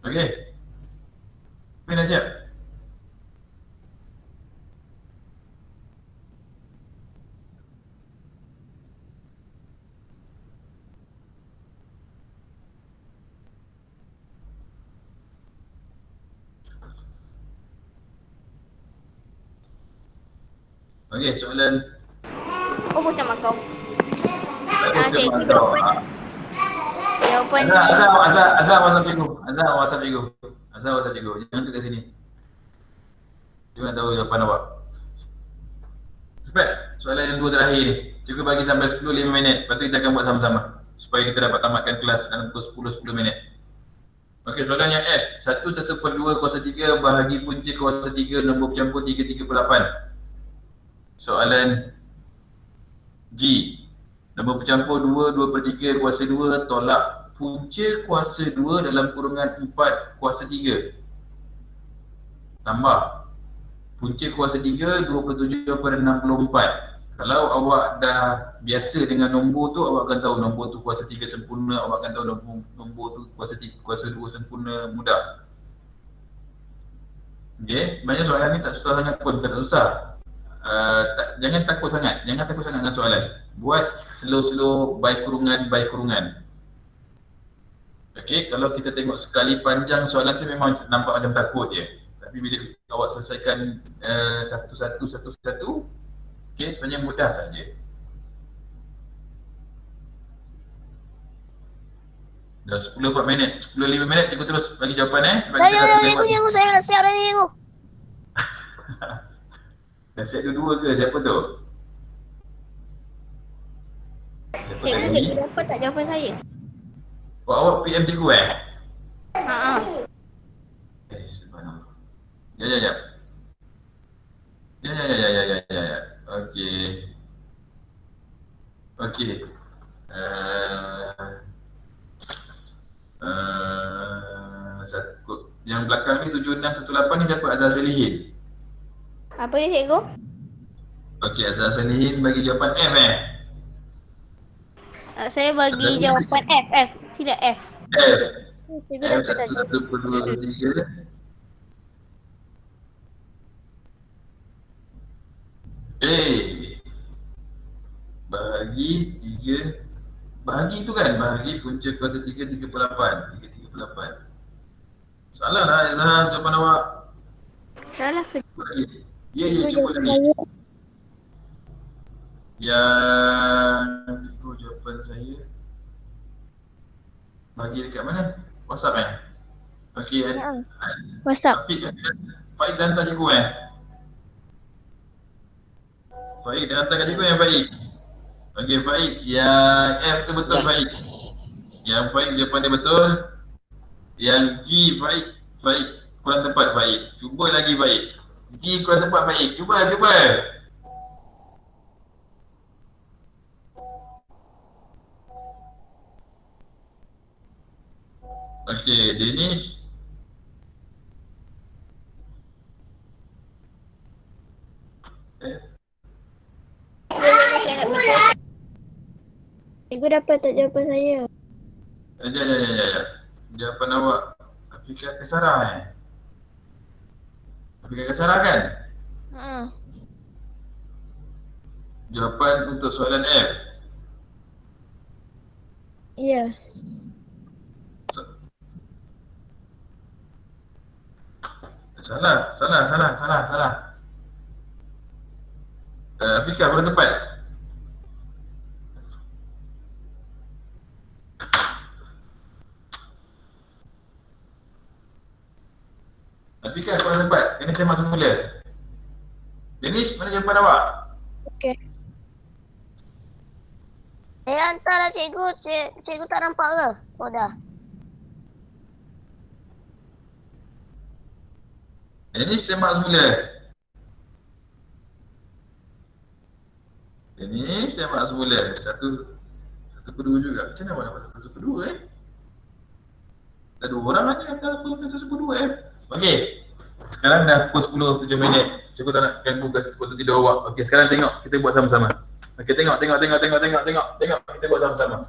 Speaker 1: Okey. Apa dah siap? Okey, soalan
Speaker 4: Oh, macam kau.
Speaker 1: cikgu
Speaker 4: Cikgu
Speaker 1: jawab.
Speaker 4: jawapan
Speaker 1: Azhar WhatsApp cikgu. Azhar WhatsApp cikgu. Azhar WhatsApp cikgu. Jangan tu kat sini. Cikgu nak tahu jawapan awak. Cepat. Soalan yang dua terakhir ni. Cikgu bagi sampai 10-5 minit. Lepas tu kita akan buat sama-sama. Supaya kita dapat tamatkan kelas dalam pukul 10-10 minit. Okey, soalan yang F. 1/1/2 kuasa 3 bahagi punca kuasa 3 nombor bercampur 3, 3/8. Soalan G. Nombor bercampur 2, 2/3 kuasa 2 tolak punca kuasa 2 dalam kurungan 4 kuasa 3. Tambah punca kuasa 3, 27/64. Kalau awak dah biasa dengan nombor tu, awak akan tahu nombor tu kuasa 3 sempurna, awak akan tahu nombor tu kuasa 3, kuasa 2 sempurna, mudah. Okey, sebenarnya soalan ni tak susah sangat pun, tak susah. Jangan takut sangat dengan soalan. Buat slow-slow by kurungan. Okey, kalau kita tengok sekali panjang soalan tu memang nampak macam takut je. Tapi bila awak selesaikan satu-satu, okey, sebenarnya mudah saja. Dah 10-4 minit, 10-5 minit cikgu terus bagi jawapan sebab kita dah lewat.
Speaker 2: Cikgu, saya nak siap dah ni, cikgu.
Speaker 1: Dah siap dua-dua ke? Siapa tu? Siapa
Speaker 4: cikgu
Speaker 1: tadi?
Speaker 4: dapat tak jawapan saya?
Speaker 1: Oh, awak PM cikgu
Speaker 4: Ha.
Speaker 1: Subhanallah. Ya. Ya. Okey. Satu. Yang belakang ni 7618 ni siapa? Azhar Salihin.
Speaker 4: Apa dia cikgu?
Speaker 1: Okey, Azhar Salihin bagi jawapan F
Speaker 4: Saya bagi jawapan F. Sila F.
Speaker 1: F.
Speaker 2: Cikgu dah
Speaker 1: F
Speaker 2: kata tadi.
Speaker 1: 1/2/3. Bahagi 3. Bahagi tu kan? Bahagi punca kuasa 3, 3/8. 3/8. Salah lah Azhar jawapan awak.
Speaker 4: Salah ke?
Speaker 1: Ya,
Speaker 3: Cikgu
Speaker 1: cuba
Speaker 3: jawapan
Speaker 1: lagi.
Speaker 3: saya.
Speaker 1: Yang cikgu jawapan saya bagi dekat mana? WhatsApp Okey
Speaker 3: WhatsApp.
Speaker 1: Faik dah hantar cikgu Faik dah hantar kat cikgu Faik. Okey Faik, yang F tu betul Faik. Yang Faik jawapan dia betul. Yang G Faik kurang tepat Faik. Cuba lagi Faik. G kurang tepat Faik. Cuba. Okey, Danish.
Speaker 2: Saya nak
Speaker 3: Cikgu dapat tak jawapan saya?
Speaker 1: Ya. Jawapan awak Afiqah Kasarah Afiqah Kasarah kan? Jawapan untuk soalan F.
Speaker 3: Ya.
Speaker 1: Salah. Afiqah berapa tepat? Afiqah berapa tepat? Kena semak semula. Deniz, mana jawapan awak?
Speaker 3: Okey.
Speaker 2: Hantar lah cikgu. Cikgu tak nampak ke? Oh dah.
Speaker 1: Deniz, semak semula. Deniz, semak semula. Satu kedua juga. Macam mana awak dapat satu kedua Ada 2 orang lagi yang kata apa satu kedua Okey. Sekarang dah pukul 10, 7 minit. Cikgu tak nak ganggu waktu tidur awak. Okey, sekarang tengok. Kita buat sama-sama. Okey, tengok. Kita buat sama-sama.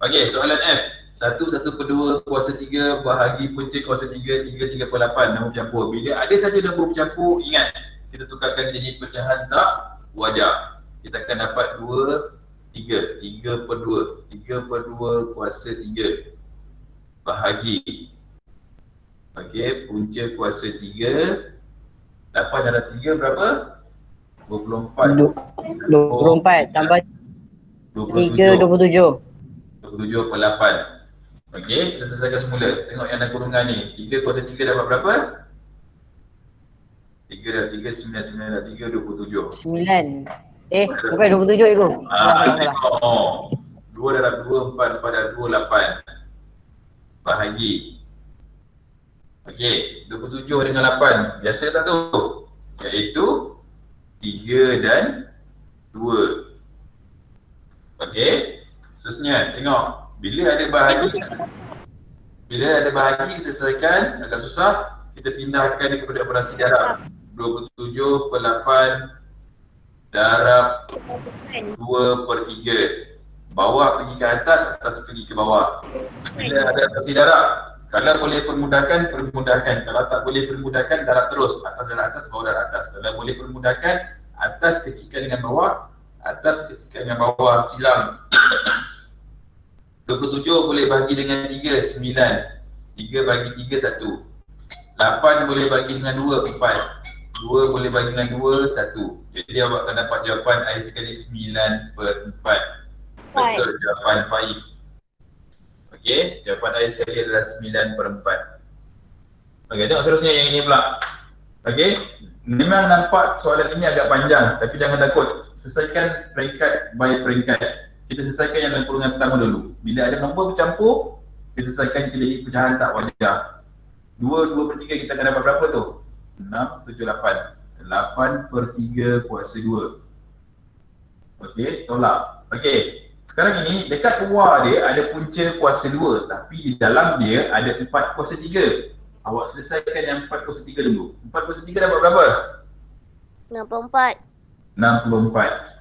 Speaker 1: Okey, soalan F. 1/2 kuasa 3 bahagi punca kuasa 3, 3/8 nombor bercampur. Bila ada saja nombor bercampur, ingat kita tukarkan jadi pecahan tak wajar. Kita akan dapat 2, 3. 3/2. 3/2 kuasa 3 bahagi. Okey, punca kuasa 3. 8 darab 3 berapa? 24.
Speaker 5: 24 tambah 3, 27.
Speaker 1: 27/8. Okey, kita selesaikan semula. Tengok yang ada kurungan ni. 3 kuasa 3 dapat berapa? 3 dah, 3, 9 dah, 3, 27.
Speaker 5: 9. Bukan 27 cikgu.
Speaker 1: Tengok. 2 darab 2, 4 pada 2, 8. Bahagi. Okey, 27 dengan 8. Biasa tak tu? Iaitu 3 dan 2. Okey. Seterusnya, tengok. Bila ada bahagi, kita selesaikan, agak susah, kita pindahkan dia kepada operasi darab. 27/8 darab 2/3. Bawah pergi ke atas, atas pergi ke bawah. Bila ada operasi darab, kalau boleh permudahkan, kalau tak boleh permudahkan, darab terus. Atas darab atas, bawah darab atas. Kalau boleh permudahkan, atas kecilkan dengan bawah, atas kecilkan dengan bawah, silang. 27 boleh bagi dengan 3, 9. 3 bagi 3, 1. 8 boleh bagi dengan 2, 4. 2 boleh bagi dengan 2, 1. Jadi awak akan dapat jawapan I sekali 9/4. Betul jawapan Faiz. Okey, jawapan I sekali adalah 9/4. Okey, tengok seterusnya yang ini pula. Okey, memang nampak soalan ini agak panjang, tapi jangan takut. Selesaikan peringkat by peringkat. Kita selesaikan yang dalam kurungan pertama dulu. Bila ada nombor bercampur, kita selesaikan jadi pecahan tak wajar. 2/3 kita akan dapat berapa tu? 6, 7, 8. 8/3 kuasa 2. Okey, tolak. Okey, sekarang ini dekat luar dia ada punca kuasa 2, tapi di dalam dia ada 4 kuasa 3. Awak selesaikan yang 4 kuasa 3 dulu. 4 kuasa 3 dapat berapa?
Speaker 2: 64.
Speaker 1: 64.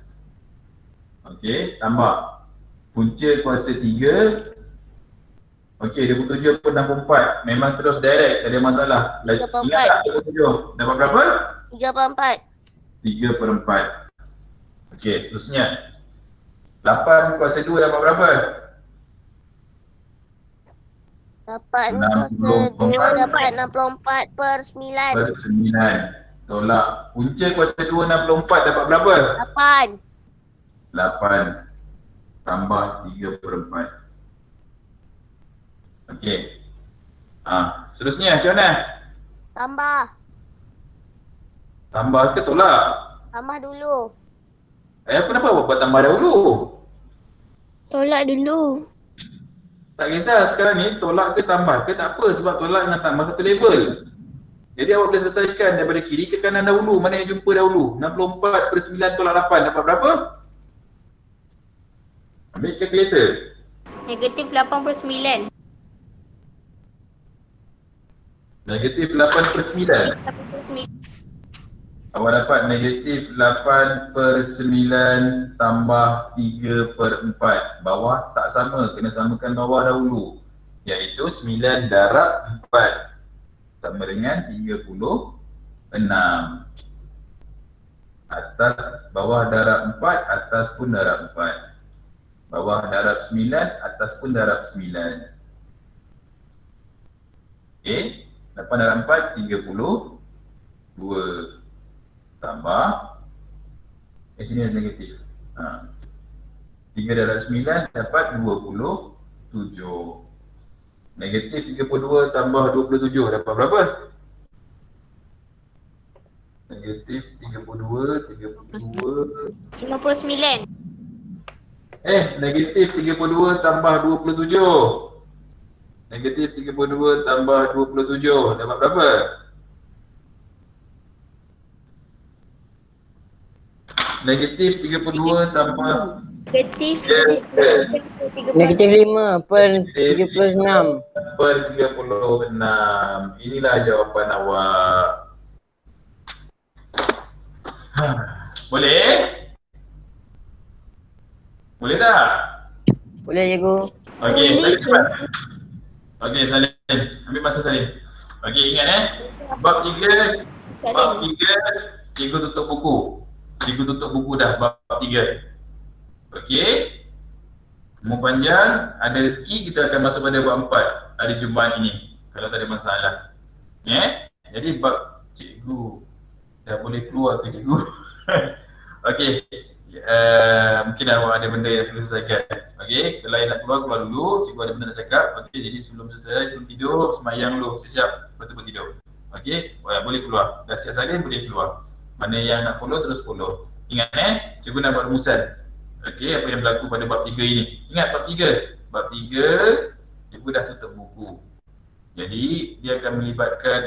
Speaker 1: Okey, tambah punca kuasa 3. Okey, 27/64. Memang terus direct, tak ada masalah. Ingat tak 27? Dapat berapa?
Speaker 2: 3/4.
Speaker 1: 3/4. Okey, seterusnya. 8 kuasa 2 dapat berapa?
Speaker 2: 8 kuasa 2 dapat 64/9.
Speaker 1: 9. Tolak. Punca kuasa 2 64 dapat berapa?
Speaker 2: 8.
Speaker 1: 8 tambah 3/4. Okey. Seterusnya macam mana?
Speaker 2: Tambah.
Speaker 1: Tambah ke tolak?
Speaker 2: Tambah dulu.
Speaker 1: Kenapa awak buat tambah dahulu?
Speaker 3: Tolak dulu.
Speaker 1: Tak kisah sekarang ni tolak ke tambah ke tak apa, sebab tolak dengan tambah satu level. Jadi awak boleh selesaikan daripada kiri ke kanan dahulu. Mana yang jumpa dahulu? 64/9 tolak 8 dapat berapa? Ambil kalkulator.
Speaker 4: Negatif 8/9.
Speaker 1: Negatif 8/9. Awak dapat negatif 8/9 tambah 3/4. Bawah tak sama, kena samakan bawah dahulu. Iaitu 9 darab 4 sama dengan 36. Atas bawah darab 4, atas pun darab 4. Bawah darab 9, atas pun darab 9. Okey, 8 darab 4, 32. Tambah, sini ada negatif. 3 darab 9 dapat 27. Negatif 32 tambah 27 dapat berapa? Negatif 32
Speaker 4: 59.
Speaker 1: Negatif 32 tambah 27. Negatif 32 tambah 27 dapat berapa? Negatif 32 tambah
Speaker 2: Negatif
Speaker 5: Negatif 5/36.
Speaker 1: per 36. Inilah jawapan awak. Boleh? Boleh tak?
Speaker 5: Boleh cikgu.
Speaker 1: Okey, Salim cepat. Okey, Salim. Ambil masa Salim. Okey, ingat bab 3. Bab 3, cikgu tutup buku. Cikgu tutup buku dah bab 3. Okey. Umur panjang, ada rezeki kita akan masuk pada bab 4 hari Jumaat ini. Kalau tak ada masalah. Jadi bab cikgu dah boleh keluar ke cikgu? Okey. Mungkin awak ada benda yang perlu selesaikan. Okey, kalau yang nak keluar dulu. Cikgu ada benda nak cakap. Okey, jadi sebelum selesai, sebelum tidur, semayang dulu. Siap-siap, betul-betul tidur. Okey, boleh keluar. Dah siap salin, boleh keluar. Mana yang nak follow, terus follow. Ingat cikgu nak buat rumusan. Okey, apa yang berlaku pada bab 3 ini. Ingat bab 3. Bab 3, cikgu dah tutup buku. Jadi, dia akan melibatkan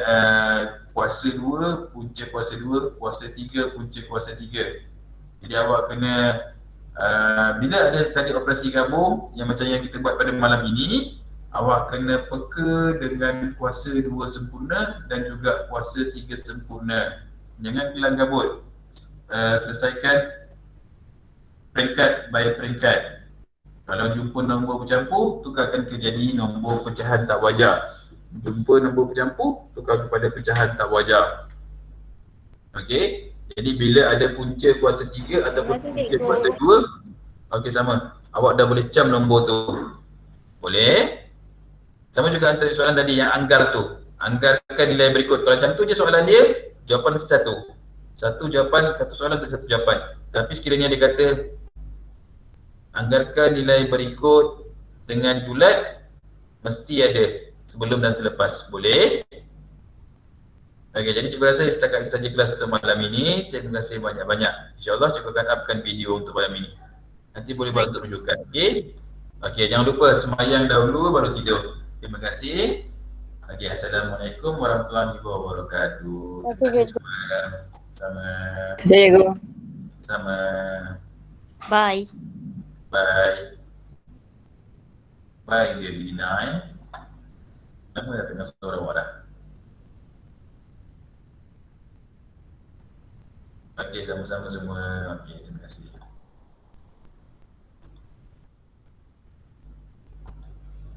Speaker 1: kuasa 2, punca kuasa 2, kuasa 3, punca kuasa 3. Jadi awak kena, bila ada study operasi gabung yang macam yang kita buat pada malam ini, awak kena peka dengan kuasa 2 sempurna dan juga kuasa 3 sempurna. Jangan kelang kabut. Selesaikan peringkat by peringkat. Kalau jumpa nombor bercampur, tukarkan ke jadi nombor pecahan tak wajar. Jumpa nombor bercampur, tukar kepada pecahan tak wajar. Okey. Jadi bila ada punca kuasa 3 ataupun punca kuasa 2, okey sama. Awak dah boleh cam nombor tu. Boleh? Sama juga antara soalan tadi yang anggar tu. Anggarkan nilai berikut. Kalau macam tu je soalan dia, jawapan satu. Satu jawapan, satu soalan untuk satu jawapan. Tapi sekiranya dia kata anggarkan nilai berikut dengan julat, mesti ada sebelum dan selepas. Boleh? Okey, jadi cikgu rasa setakat itu saja kelas untuk malam ini. Terima kasih banyak-banyak. InsyaAllah cikgu akan upkan video untuk malam ini. Nanti boleh buat untuk rujukan. Okey? Okey, jangan lupa semayang dahulu baru tidur. Terima kasih. Okey, Assalamualaikum warahmatullahi wabarakatuh. Terima kasih semua. Sama.
Speaker 5: Terima kasih cikgu.
Speaker 1: Sama.
Speaker 4: Bye.
Speaker 1: Bye. Bye, dia Lina. Nama dah tengah suara awak dah. Okey, sama-sama semua. Okey, terima kasih.